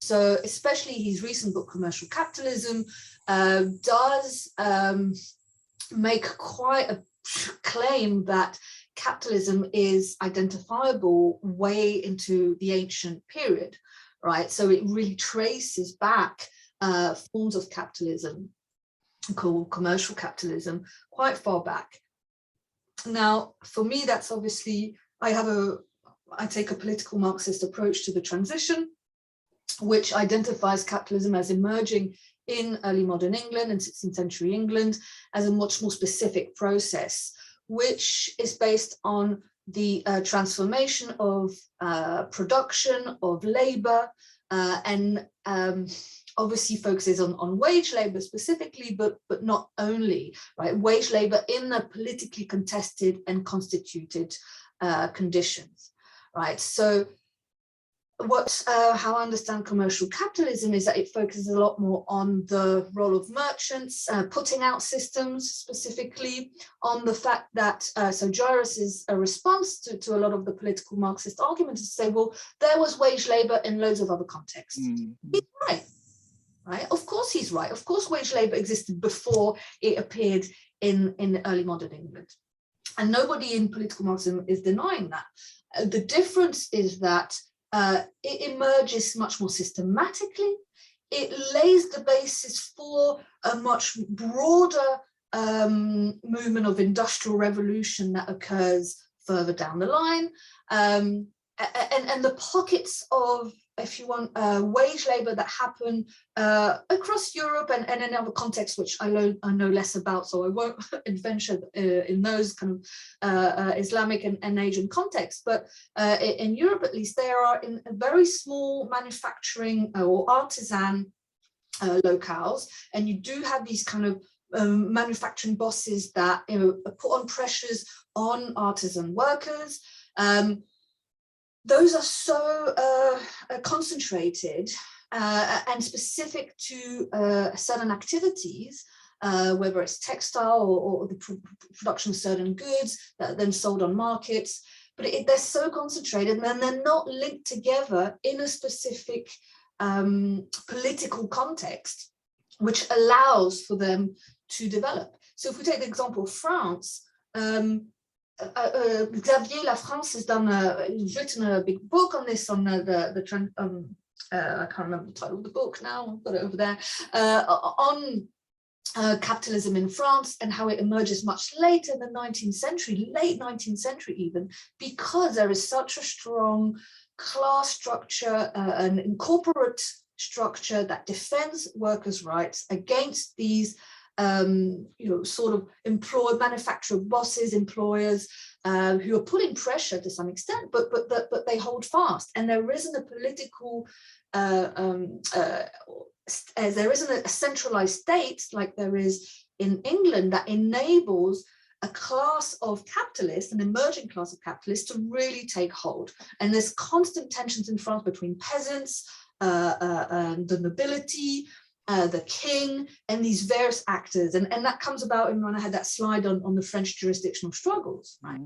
So especially his recent book, Commercial Capitalism, does make quite a claim that capitalism is identifiable way into the ancient period, right? So it really traces back forms of capitalism called commercial capitalism quite far back. Now, for me, that's obviously, I take a political Marxist approach to the transition, which identifies capitalism as emerging in early modern England and 16th century England as a much more specific process, which is based on the transformation of production, of labor, and obviously focuses on wage labor specifically, but not only, right? Wage labor in the politically contested and constituted conditions, right? So how I understand commercial capitalism is that it focuses a lot more on the role of merchants, putting out systems, specifically on the fact that, so Jairus is a response to a lot of the political Marxist arguments to say, well, there was wage labor in loads of other contexts. He's right? Of course he's right. Of course wage labor existed before it appeared in early modern England. And nobody in political Marxism is denying that. The difference is that it emerges much more systematically. It lays the basis for a much broader movement of industrial revolution that occurs further down the line. And the pockets of if you want, wage labor that happen across Europe and in other contexts, which I know less about, so I won't adventure in those kind of Islamic and Asian contexts. But in Europe, at least, there are in a very small manufacturing or artisan locales, and you do have these kind of manufacturing bosses that put on pressures on artisan workers. Those are so concentrated and specific to certain activities, whether it's textile or the production of certain goods that are then sold on markets. But they're so concentrated, and they're not linked together in a specific political context, which allows for them to develop. So if we take the example of France, Xavier Lafrance has written a big book on this, on I can't remember the title of the book now, I've got it over there, on capitalism in France and how it emerges much later in the 19th century, late 19th century even, because there is such a strong class structure and corporate structure that defends workers' rights against these sort of manufacturer bosses, employers who are putting pressure to some extent, but they hold fast. And there isn't a political, there isn't a centralized state like there is in England that enables a class of capitalists, an emerging class of capitalists, to really take hold. And there's constant tensions in France between peasants, and the nobility, the king, and these various actors. And that comes about when I had that slide on the French jurisdictional struggles, right?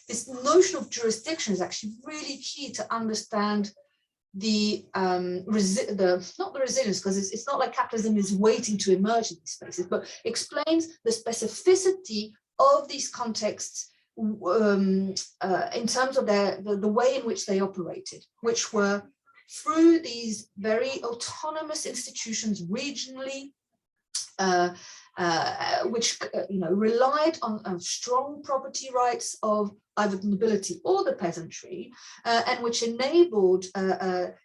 This notion of jurisdiction is actually really key to understand not the resilience, because it's not like capitalism is waiting to emerge in these spaces, but explains the specificity of these contexts in terms of the way in which they operated, which were through these very autonomous institutions regionally, which relied on strong property rights of either the nobility or the peasantry, and which enabled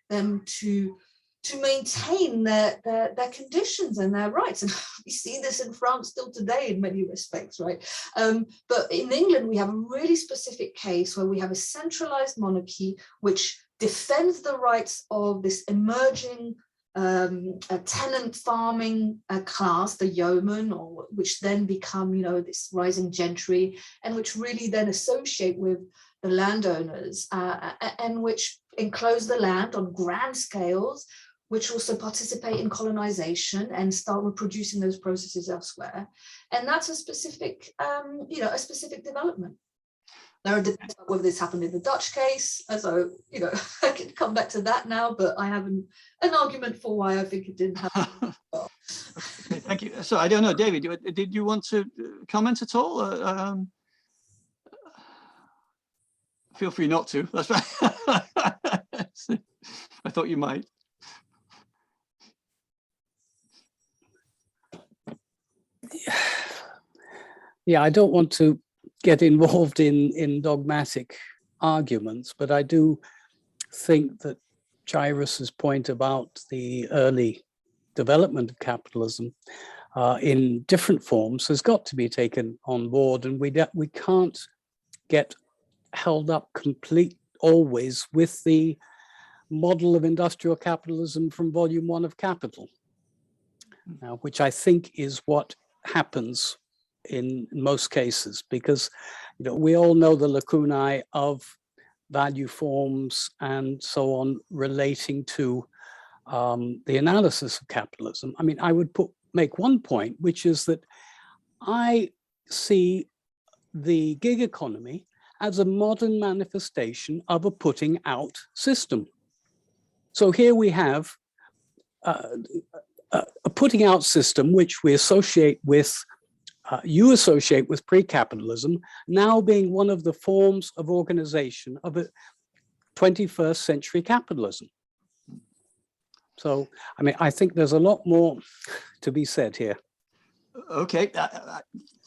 them to maintain their conditions and their rights. And we see this in France still today in many respects, right? But in England, we have a really specific case where we have a centralized monarchy which defends the rights of this emerging tenant farming class, the yeomen, or which then become, this rising gentry, and which really then associate with the landowners, and which enclose the land on grand scales, which also participate in colonization and start reproducing those processes elsewhere. And that's a specific, a specific development. There are debates about whether this happened in the Dutch case, so I can come back to that now, but I have an argument for why I think it didn't happen. Okay, thank you. So I don't know, David, did you want to comment at all? Feel free not to. That's right. I thought you might. Yeah, I don't want to get involved in dogmatic arguments, but I do think that Jairus's point about the early development of capitalism in different forms has got to be taken on board, and we can't get held up always with the model of industrial capitalism from Volume 1 of Capital, which I think is what happens in most cases, because we all know the lacunae of value forms and so on relating to the analysis of capitalism. I mean, I would make one point, which is that I see the gig economy as a modern manifestation of a putting out system. So here we have a putting out system which we associate with you associate with pre-capitalism, now being one of the forms of organization of a 21st century capitalism. So, I mean, I think there's a lot more to be said here. Okay,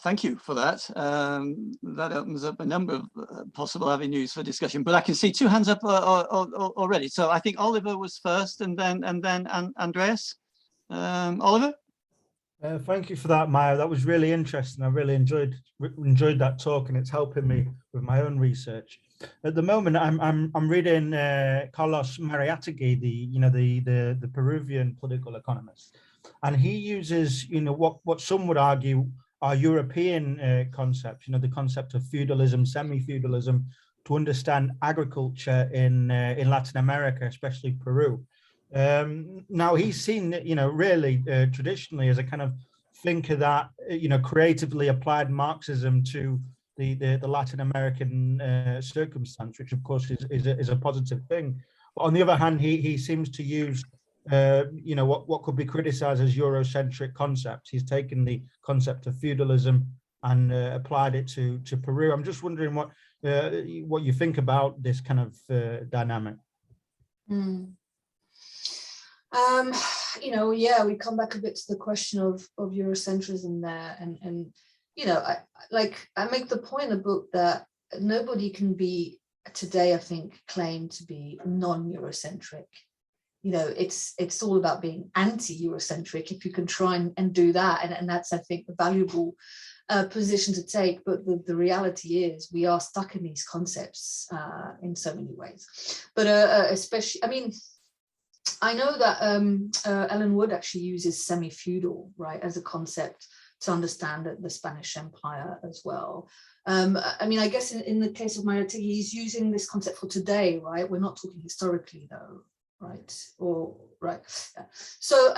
thank you for that. That opens up a number of possible avenues for discussion. But I can see two hands up already. So I think Oliver was first, and then Andreas. Oliver. Thank you for that, Maya. That was really interesting. I really enjoyed that talk, and it's helping me with my own research. At the moment, I'm reading Carlos Mariátegui, the Peruvian political economist, and he uses what some would argue are European concepts. The concept of feudalism, semi-feudalism, to understand agriculture in Latin America, especially Peru. Now he's seen, really traditionally as a kind of thinker that, creatively applied Marxism to the Latin American circumstance, which of course is a positive thing. But on the other hand, he seems to use, what could be criticized as Eurocentric concepts. He's taken the concept of feudalism and applied it to Peru. I'm just wondering what you think about this kind of dynamic. Yeah, we come back a bit to the question of Eurocentrism there, and I make the point in the book that nobody can be today, I think, claim to be non-Eurocentric. It's all about being anti-Eurocentric if you can try and do that, and that's, I think, a valuable position to take. But the reality is we are stuck in these concepts in so many ways. But especially, I know that Ellen Wood actually uses semi-feudal, right, as a concept to understand the Spanish Empire as well. I guess in the case of Mariátegui, he's using this concept for today, right? We're not talking historically, though, right? Yeah. So,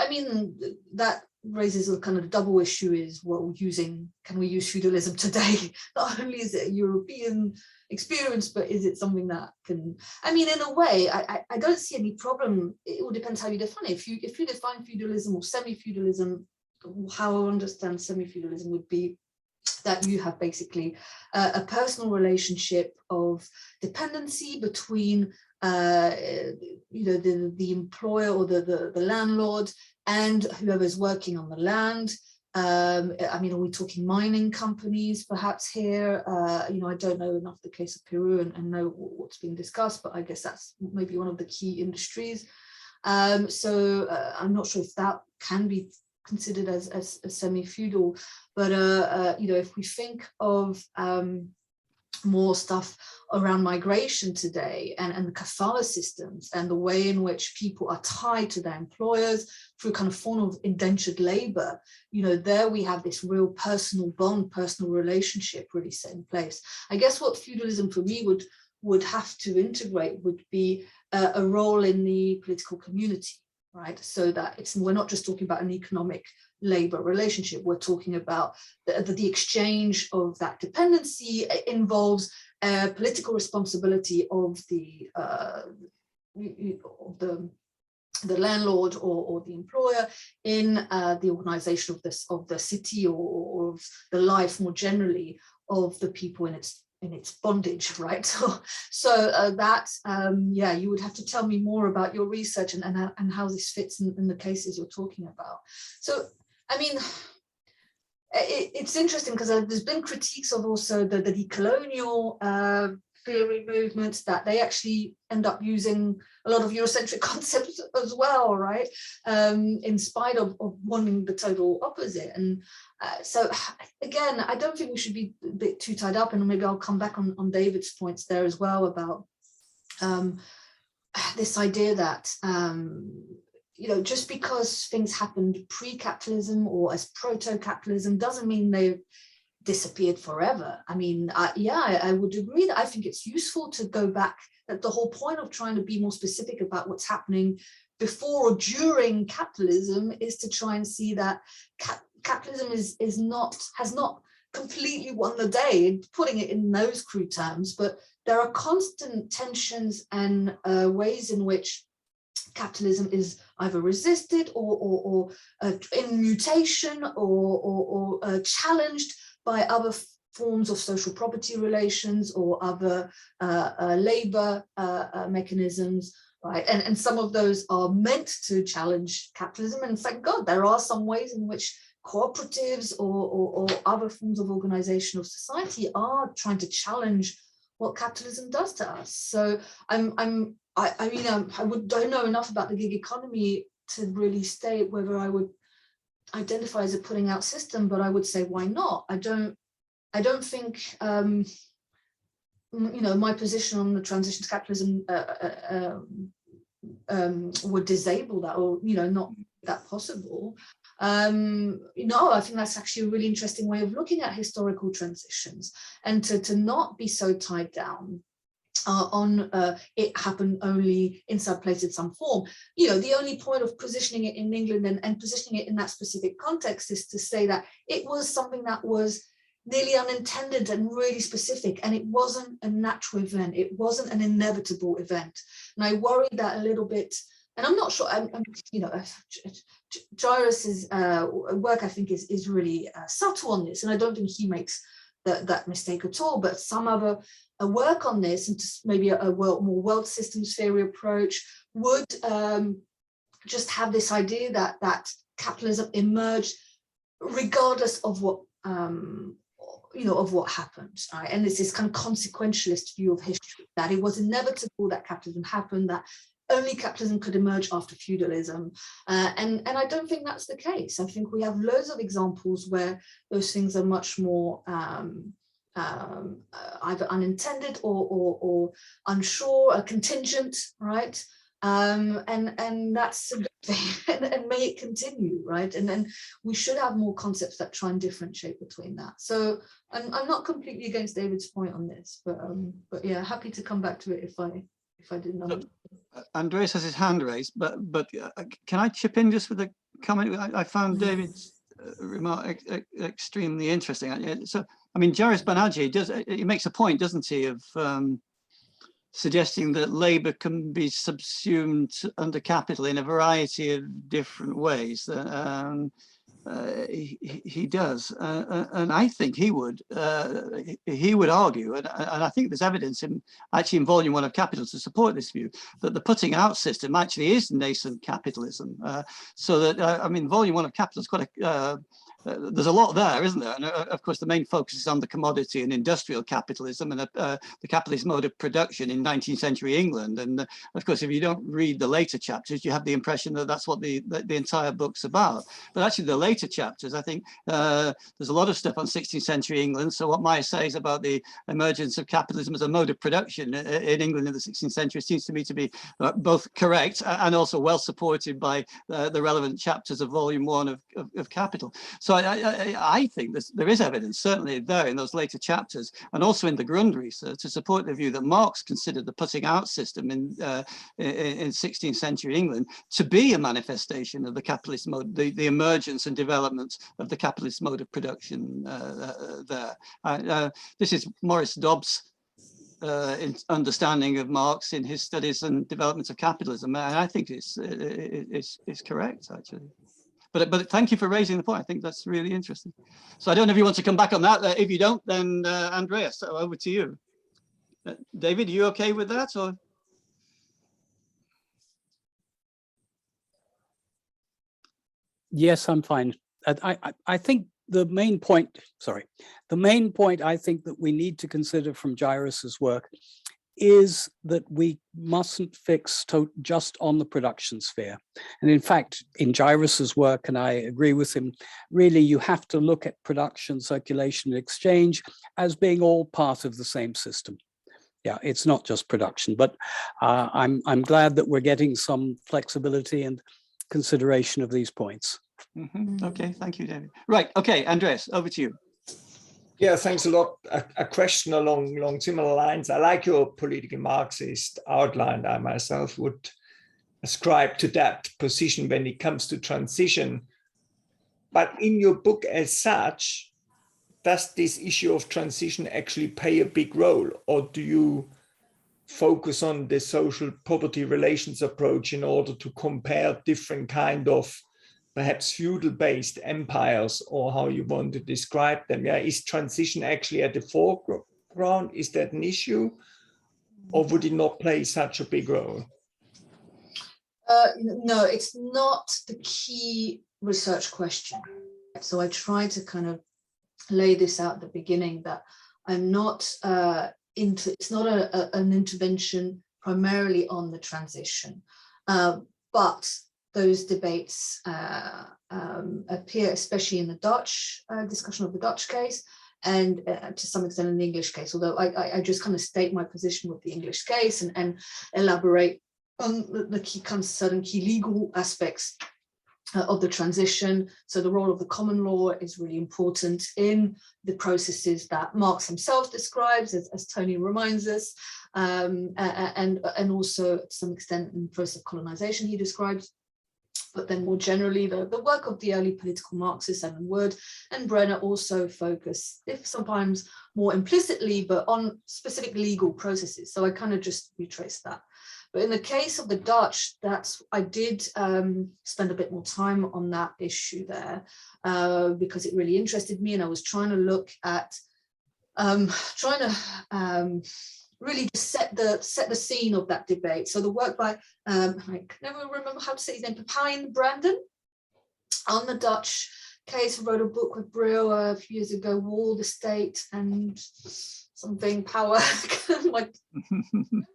that raises a kind of double issue: is can we use feudalism today? Not only is it a European experience, but is it something that can, in a way, I don't see any problem. It all depends how you define it. If you define feudalism or semi-feudalism, how I understand semi-feudalism would be that you have basically a personal relationship of dependency between the employer or the landlord and whoever's working on the land. Are we talking mining companies perhaps here? I don't know enough the case of Peru and know what's being discussed, but I guess that's maybe one of the key industries. So I'm not sure if that can be considered as semi-feudal, but if we think of more stuff around migration today and the kafala systems and the way in which people are tied to their employers through kind of form of indentured labor, there we have this real personal bond, personal relationship really set in place. I guess what feudalism for me would have to integrate would be a role in the political community, right? So that we're not just talking about an economic labor relationship, we're talking about the exchange of that dependency involves political responsibility of the landlord or the employer in the organization of the city or of the life more generally of the people in its bondage, right? So that you would have to tell me more about your research and how this fits in the cases you're talking about. So it's interesting because there's been critiques of also the decolonial theory movements that they actually end up using a lot of Eurocentric concepts as well, right? In spite of wanting the total opposite. And so again, I don't think we should be a bit too tied up, and maybe I'll come back on David's points there as well about this idea that just because things happened pre-capitalism or as proto-capitalism doesn't mean they've disappeared forever. I would agree that I think it's useful to go back, that the whole point of trying to be more specific about what's happening before or during capitalism is to try and see that capitalism has not completely won the day, putting it in those crude terms, but there are constant tensions and ways in which capitalism is either resisted or in mutation or challenged by other forms of social property relations or other labor mechanisms right? And some of those are meant to challenge capitalism. And thank God, there are some ways in which cooperatives or other forms of organization of society are trying to challenge what capitalism does to us. So I don't know enough about the gig economy to really state whether I would identify as a putting out system, but I would say, why not? I don't think my position on the transition to capitalism would disable that, or not that possible. No, I think that's actually a really interesting way of looking at historical transitions, and to not be so tied down on it happened only in some place in some form. The only point of positioning it in England and positioning it in that specific context is to say that it was something that was nearly unintended and really specific, and it wasn't a natural event. It wasn't an inevitable event. And I worry that a little bit, and I'm not sure, Jairus's work, I think, is really subtle on this, and I don't think he makes that mistake at all, but some other work on this, and just maybe a more world systems theory approach, would just have this idea that capitalism emerged regardless of what of what happened, right? And it's this kind of consequentialist view of history, that it was inevitable that capitalism happened, that only capitalism could emerge after feudalism, and I don't think that's the case. I think we have loads of examples where those things are much more either unintended or unsure, contingent, right? And that's a good thing, and may it continue, right? And then we should have more concepts that try and differentiate between that. So I'm not completely against David's point on this, but yeah, happy to come back to it if I didn't know. Andreas has his hand raised, but can I chip in just with a comment? I found David's remark extremely interesting. So I mean, Jairus Banaji he makes a point, doesn't he, of suggesting that labor can be subsumed under capital in a variety of different ways. He does, and I think he would argue, and I think there's evidence actually in Volume 1 of Capital to support this view, that the putting out system actually is nascent capitalism. So that I mean, Volume 1 of Capital is quite there's a lot there, isn't there? And of course, the main focus is on the commodity and industrial capitalism and the capitalist mode of production in 19th century England. And of course, if you don't read the later chapters, you have the impression that that's what the entire book's about. But actually, the later chapters, I think there's a lot of stuff on 16th century England. So what Maia says about the emergence of capitalism as a mode of production in England in the 16th century seems to me to be both correct and also well supported by the relevant chapters of Volume 1 of Capital. So I think there is evidence, certainly there in those later chapters, and also in the Grundrisse, to support the view that Marx considered the putting out system in 16th century England to be a manifestation of the capitalist mode, the emergence and development of the capitalist mode of production there. This is Maurice Dobbs' understanding of Marx in his studies and developments of capitalism, and I think it's correct, actually. But thank you for raising the point. I think that's really interesting. So I don't know if you want to come back on that. If you don't, then Andreas, over to you. David, are you okay with that? Or? Yes, I'm fine. I think the main point I think that we need to consider from Jairus's work is that we mustn't fix just on the production sphere. And in fact, in Jairus's work, and I agree with him, really you have to look at production, circulation, and exchange as being all part of the same system. Yeah, it's not just production, but I'm glad that we're getting some flexibility and consideration of these points. Mm-hmm. Okay, thank you, David. Right, okay, Andreas, over to you. Yeah, thanks a lot. A question along similar lines. I like your political Marxist outline. I myself would ascribe to that position when it comes to transition. But in your book as such, does this issue of transition actually play a big role? Or do you focus on the social poverty relations approach in order to compare different kind of perhaps feudal-based empires, or how you want to describe them? Yeah, is transition actually at the foreground? Is that an issue, or would it not play such a big role? No, it's not the key research question. So I try to kind of lay this out at the beginning, that I'm not it's not an intervention primarily on the transition, but those debates appear, especially in the Dutch discussion of the Dutch case, and to some extent in the English case, although I just kind of state my position with the English case and elaborate on the key kind of certain key legal aspects of the transition. So the role of the common law is really important in the processes that Marx himself describes, as Tony reminds us, and also to some extent in the process of colonization he describes. But then more generally, the work of the early political Marxists, Alan Wood and Brenner, also focus, if sometimes more implicitly, but on specific legal processes. So I kind of just retrace that. But in the case of the Dutch, I did spend a bit more time on that issue there because it really interested me, and I was trying to look at really just set the scene of that debate. So the work by I can never remember how to say his name, Pepijn Branden, on the Dutch case, wrote a book with Brill a few years ago, Wall, the State, and something power. My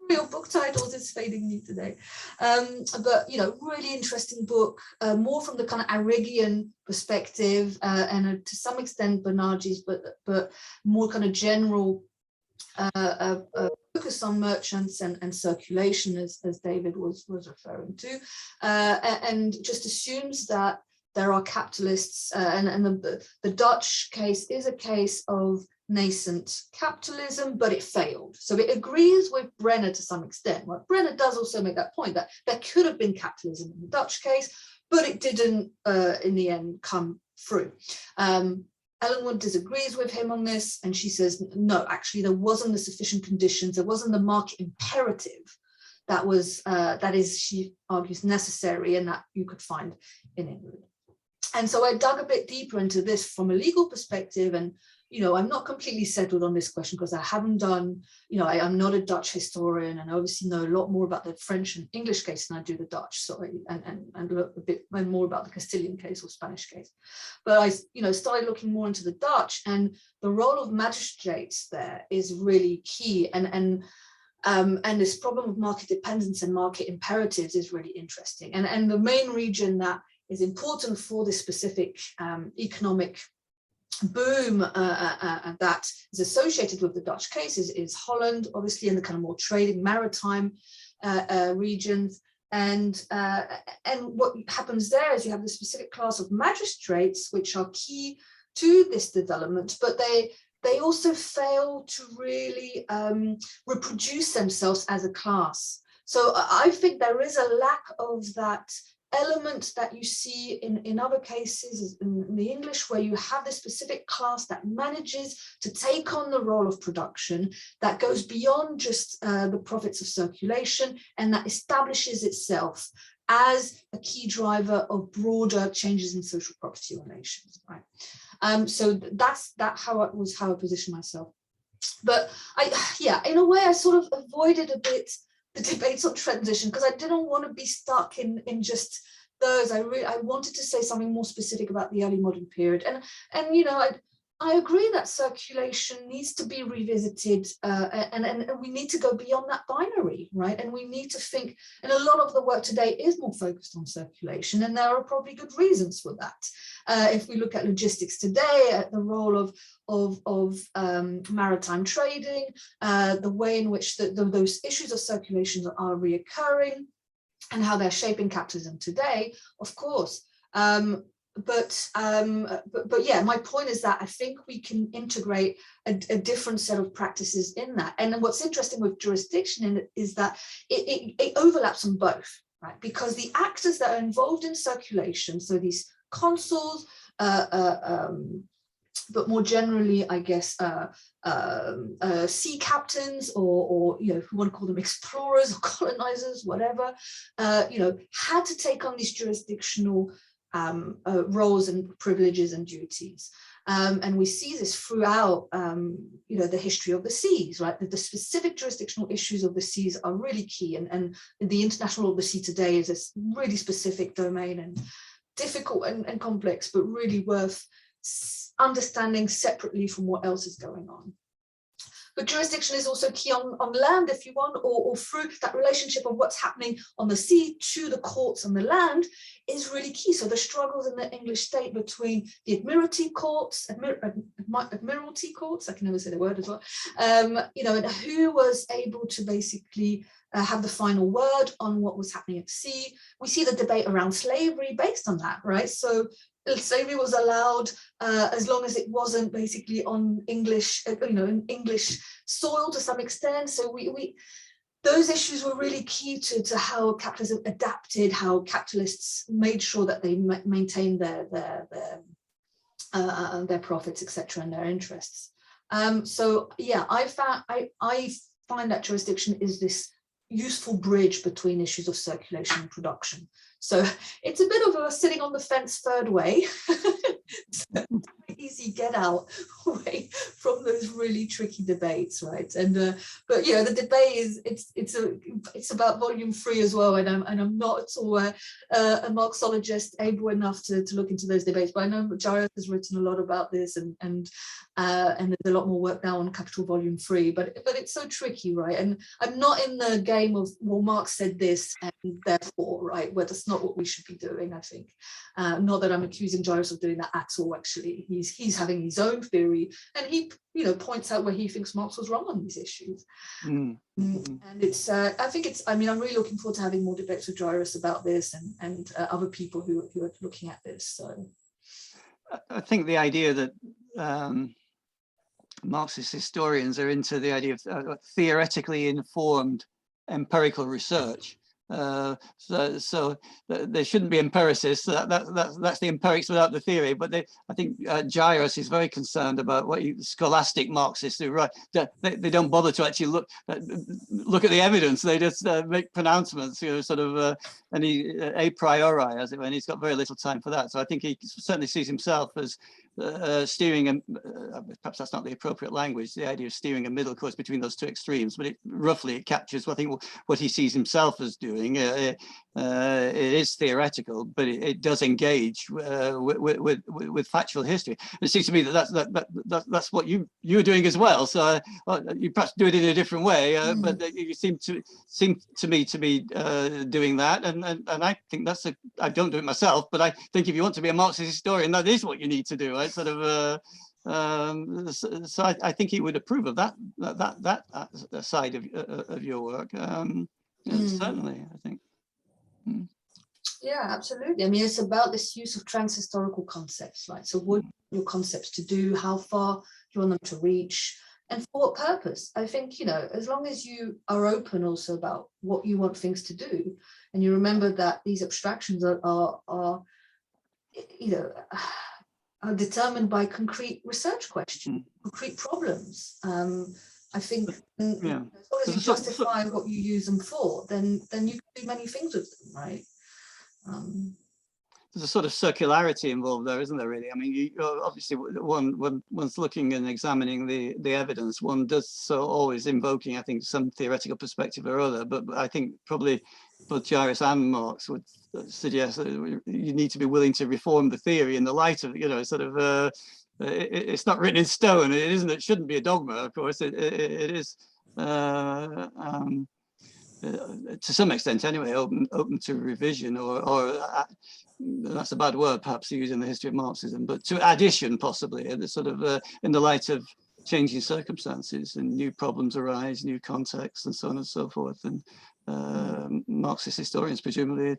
real book titles is fading me today, but really interesting book, more from the kind of Arrighian perspective, and to some extent Bernardi's, but more kind of general focus on merchants and circulation, as David was referring to, and just assumes that there are capitalists, and the Dutch case is a case of nascent capitalism, but it failed. So it agrees with Brenner to some extent. Well, Brenner does also make that point that there could have been capitalism in the Dutch case, but it didn't in the end come through. Ellen Wood disagrees with him on this, and she says, no, actually there wasn't the sufficient conditions, there wasn't the market imperative that is, she argues, necessary and that you could find in England. And so I dug a bit deeper into this from a legal perspective, and I'm not completely settled on this question because I haven't done, I'm not a Dutch historian, and I obviously know a lot more about the French and English case than I do the Dutch, and look a bit more about the Castilian case or Spanish case. But I, started looking more into the Dutch, and the role of magistrates there is really key, and this problem of market dependence and market imperatives is really interesting. And the main region that is important for this specific economic boom that is associated with the Dutch cases is Holland, obviously, and the kind of more trading maritime regions. And what happens there is you have the specific class of magistrates which are key to this development, but they also fail to really reproduce themselves as a class. So I think there is a lack of that element that you see in other cases in the English, where you have this specific class that manages to take on the role of production, that goes beyond just the profits of circulation, and that establishes itself as a key driver of broader changes in social property relations, right? So that's how I position myself. But in a way, I sort of avoided a bit the debates on transition because I didn't want to be stuck in just those. I wanted to say something more specific about the early modern period, and I agree that circulation needs to be revisited, and we need to go beyond that binary, right? And we need to think, and a lot of the work today is more focused on circulation, and there are probably good reasons for that. If we look at logistics today, at the role of maritime trading, the way in which those issues of circulation are reoccurring, and how they're shaping capitalism today, of course. But yeah, my point is that I think we can integrate a different set of practices in that. And what's interesting with jurisdiction in it is that it overlaps on both, right? Because the actors that are involved in circulation, so these consuls, but more generally, I guess, sea captains, or if we want to call them explorers or colonizers, whatever, had to take on these jurisdictional roles and privileges and duties. And we see this throughout, the history of the seas, right? The specific jurisdictional issues of the seas are really key. And the international law of the sea today is a really specific domain and difficult and complex, but really worth understanding separately from what else is going on. But jurisdiction is also key on land, if you want, or through that relationship of what's happening on the sea to the courts on the land is really key. So the struggles in the English state between the admiralty courts, admiralty courts, I can never say the word as well, and who was able to basically have the final word on what was happening at sea. We see the debate around slavery based on that, right? So slavery was allowed as long as it wasn't basically on English, in English soil to some extent. So those issues were really key to how capitalism adapted, how capitalists made sure that they maintained their profits, etc., and their interests. So yeah, I find that jurisdiction is this useful bridge between issues of circulation and production. So it's a bit of a sitting on the fence third way. Easy get out way from those really tricky debates, right? And but the debate is it's about volume 3 as well, and I'm not at all a Marxologist able enough to look into those debates, but I know Jairus has written a lot about this, and there's a lot more work now on Capital Volume 3, but it's so tricky, right? And I'm not in the game of, well, Marx said this and therefore, right, where that's not what we should be doing, I think. Not that I'm accusing Jairus of doing that at all, actually. He's having his own theory, and he points out where he thinks Marx was wrong on these issues. And it's I'm really looking forward to having more debates with Jairus about this and other people who are looking at this. So I think the idea that Marxist historians are into the idea of theoretically informed empirical research. So there shouldn't be empiricists. That's the empirics without the theory. But I think Jairus is very concerned about what scholastic Marxists do. Right? They don't bother to actually look at the evidence. They just make pronouncements, and he a priori, as it were. And he's got very little time for that. So I think he certainly sees himself as steering, and perhaps that's not the appropriate language, the idea of steering a middle course between those two extremes, but roughly it captures what he sees himself as doing. It is theoretical, but it does engage with factual history. It seems to me that's what you're doing as well. So you perhaps do it in a different way, but you seem to me to be doing that, and I think I don't do it myself, but I think if you want to be a Marxist historian, that is what you need to do, right? So I think he would approve of that side of your work. Certainly, I think. Yeah, absolutely. I mean, it's about this use of transhistorical concepts, right? So what are your concepts to do? How far do you want them to reach? And for what purpose? I think, as long as you are open also about what you want things to do, and you remember that these abstractions are determined by concrete research questions, concrete problems. I think as long as you justify what you use them for, then you can do many things with them, right? There's a sort of circularity involved there, isn't there, really? I mean, obviously, when one's looking and examining the evidence, one does so always invoking, I think, some theoretical perspective or other, but I think probably both Jairus and Marx would suggest that you need to be willing to reform the theory in the light of, it's not written in stone. It shouldn't be a dogma, of course. It is, to some extent anyway, open to revision, or that's a bad word perhaps to use in the history of Marxism, but to addition possibly, in the light of changing circumstances and new problems arise, new contexts, and so on and so forth. And Marxist historians presumably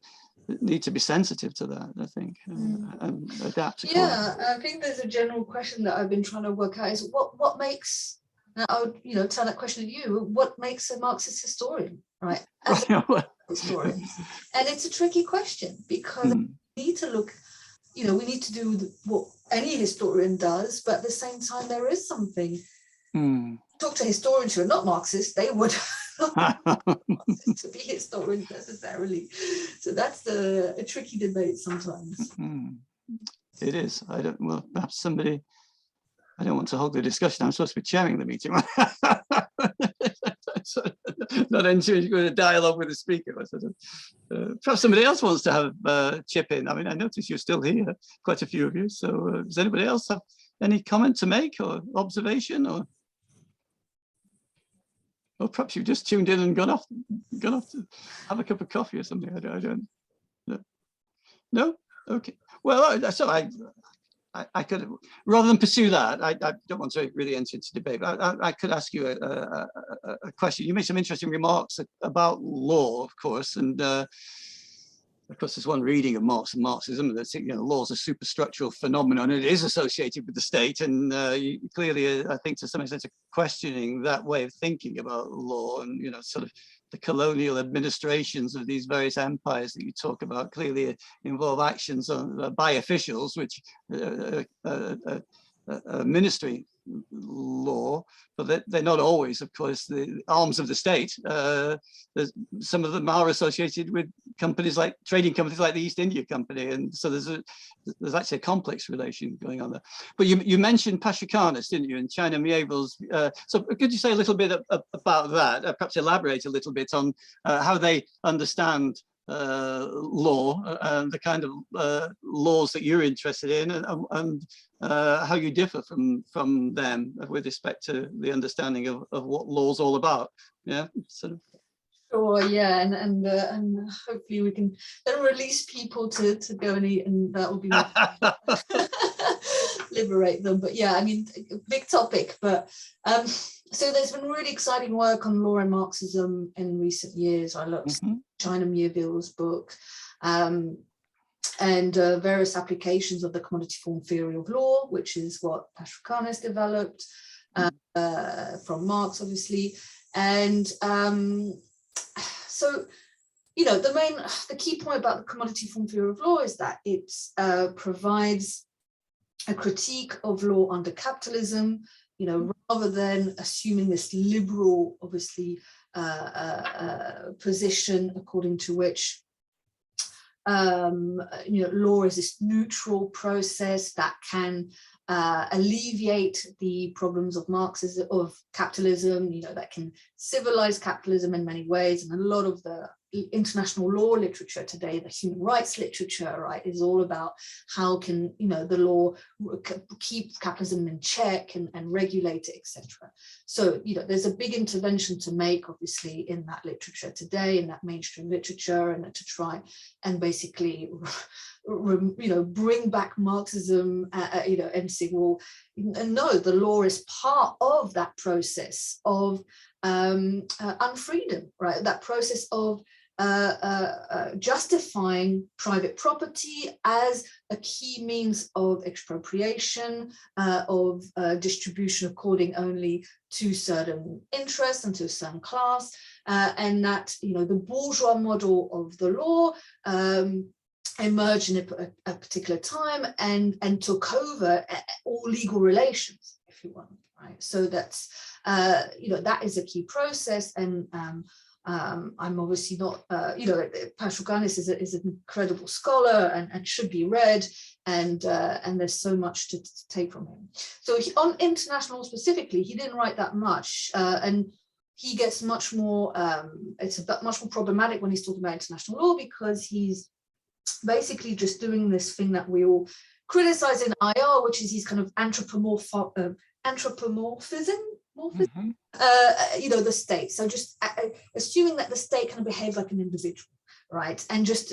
need to be sensitive to that, I think, and adapt. Yeah, I think there's a general question that I've been trying to work out is what makes, I would turn that question at you, what makes a Marxist historian, right? As a historian. And it's a tricky question, because we need to look, we need to do what any historian does, but at the same time there is something. Talk to historians who are not Marxist, they would to be historians necessarily. So that's a tricky debate sometimes. It is. Well, perhaps somebody, I don't want to hold the discussion. I'm supposed to be chairing the meeting. So, not entering a dialogue with the speaker. Perhaps somebody else wants to have chip in. I mean, I notice you're still here, quite a few of you. So does anybody else have any comment to make or observation, or perhaps you've just tuned in and gone off to have a cup of coffee or something? I don't know. No? Okay. Well, so I could, rather than pursue that, I don't want to really enter into debate, but I could ask you a question. You made some interesting remarks about law, of course, and of course, there's one reading of Marx and Marxism that, you know, law is a superstructural phenomenon. It is associated with the state, and you clearly, I think, to some extent, are questioning that way of thinking about law, and, you know, sort of the colonial administrations of these various empires that you talk about clearly involve actions on, by officials, which ministry law, but they're not always, of course, the arms of the state. Some of them are associated with companies like trading companies like the East India Company, and so there's actually a complex relation going on there. But you mentioned Pashukanis, didn't you, and China Mieville's. So could you say a little bit about that? Perhaps elaborate a little bit on how they understand law and the kind of laws that you're interested in, and how you differ from them with respect to the understanding of what law's all about. Yeah, sort of. Sure, yeah, and hopefully we can then release people to go and eat, and that will be liberate them. But yeah, I mean, big topic, but so there's been really exciting work on law and Marxism in recent years. I looked at China Mieville's book, and various applications of the commodity form theory of law, which is what Pashukanis developed from Marx, obviously. And so, you know, the key point about the commodity form theory of law is that it provides a critique of law under capitalism, you know, rather than assuming this liberal, obviously, position according to which you know, law is this neutral process that can alleviate the problems of Marxism, of capitalism, you know, that can civilize capitalism in many ways. And a lot of the international law literature today, the human rights literature, right, is all about how can, you know, the law keep capitalism in check and regulate it, etc. So, you know, there's a big intervention to make, obviously, in that literature today, in that mainstream literature, and to try and basically, you know, bring back Marxism, you know, and say, well, no, the law is part of that process of unfreedom, right? That process of justifying private property as a key means of expropriation, of distribution according only to certain interests and to a certain class, and that, you know, the bourgeois model of the law emerged in a particular time and took over all legal relations, if you want, right? So that's, you know, that is a key process, and I'm obviously not, you know, Pashukanis is an incredible scholar and should be read, and there's so much to take from him. So on international specifically, he didn't write that much, and he gets much more, it's much more problematic when he's talking about international law, because he's basically just doing this thing that we all criticize in IR, which is his kind of anthropomorphism, you know, the state. So just assuming that the state can behave like an individual, right? And just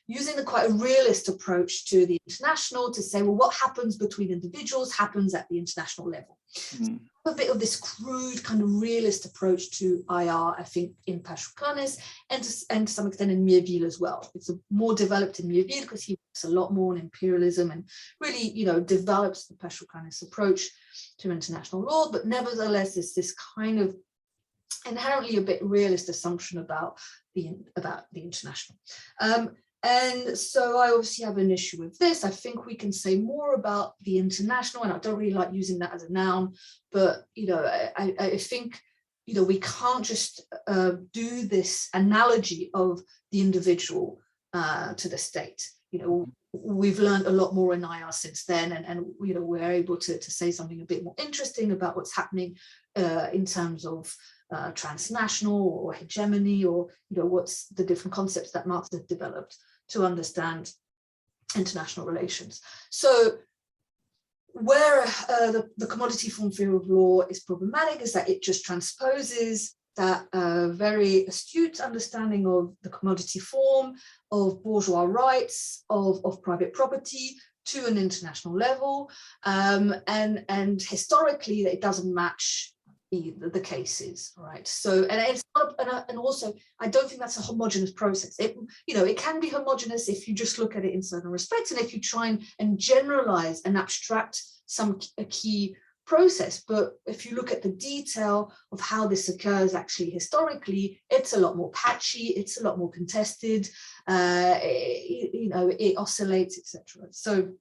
using quite a realist approach to the international to say, well, what happens between individuals happens at the international level. So a bit of this crude kind of realist approach to IR, I think, in Pashukanis, and to some extent in Mieville as well. It's more developed in Mieville because he works a lot more on imperialism and really, you know, develops the Pashukanis approach to international law. But nevertheless, it's this kind of inherently a bit realist assumption about the international. And so I obviously have an issue with this. I think we can say more about the international, and I don't really like using that as a noun, but, you know, I think, we can't just do this analogy of the individual to the state. We've learned a lot more in IR since then, and we're able to say something a bit more interesting about what's happening in terms of transnational or hegemony, or what's the different concepts that Marx has developed to understand international relations. So where the commodity form theory of law is problematic is that it just transposes that very astute understanding of the commodity form, of bourgeois rights, of private property to an international level, and historically it doesn't match the cases, right? So, and it's not, and also I don't think that's a homogeneous process. It can be homogeneous if you just look at it in certain respects, and if you try and generalize and abstract a key process. But if you look at the detail of how this occurs actually historically, it's a lot more patchy, it's a lot more contested, it oscillates, etc. So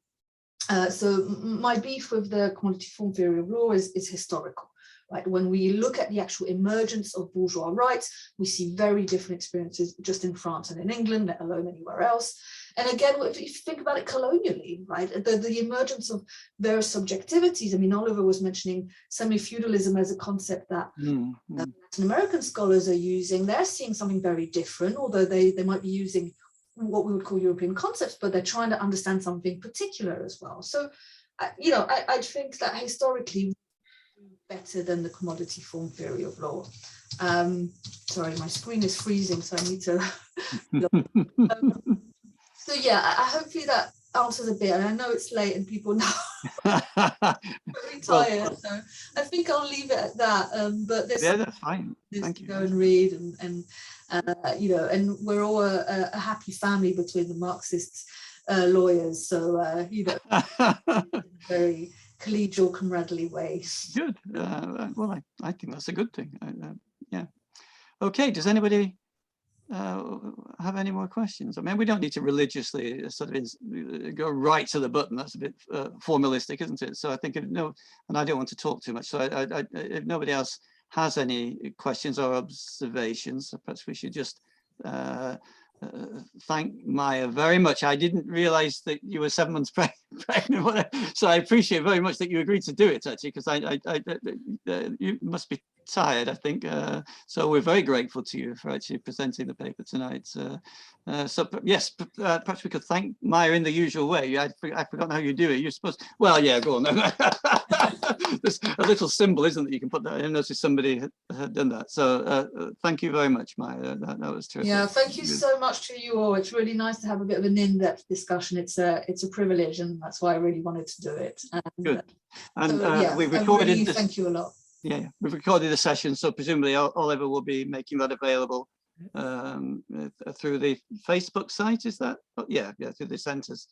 my beef with the commodity form theory of law is historical. Right? When we look at the actual emergence of bourgeois rights, we see very different experiences just in France and in England, let alone anywhere else. And again, if you think about it colonially, right, the emergence of various subjectivities. I mean, Oliver was mentioning semi-feudalism as a concept that Latin American scholars are using. They're seeing something very different, although they might be using what we would call European concepts, but they're trying to understand something particular as well. So, I think that historically, better than the commodity form theory of law. Sorry, my screen is freezing, so I need to. So yeah, hopefully that answers a bit. And I know it's late and people now really tired, so I think I'll leave it at that. But that's fine. Thank you. Go and read, and we're all a happy family between the Marxists, lawyers. So very collegial, comradely way. Good. Well, I think that's a good thing. Yeah. Okay. Does anybody have any more questions? I mean, we don't need to religiously sort of go right to the button. That's a bit formalistic, isn't it? So I think and I don't want to talk too much. So if nobody else has any questions or observations, perhaps we should just thank Maia very much. I didn't realize that you were 7 months pregnant, so I appreciate very much that you agreed to do it, actually, because you must be tired, I think. So we're very grateful to you for actually presenting the paper tonight. So yes, perhaps we could thank Maia in the usual way. I've forgotten how you do it. You're supposed, well, yeah, go on. There's a little symbol, isn't it? You can put that. I noticed somebody had done that. So thank you very much, Maia. That was terrific. Yeah, thank you so much to you all. It's really nice to have a bit of an in-depth discussion. It's a privilege, and that's why I really wanted to do it. And, good. And so, we recorded really this. Thank you a lot. Yeah, we've recorded the session, so presumably Oliver will be making that available through the Facebook site. Is that? Oh, yeah, through the centres.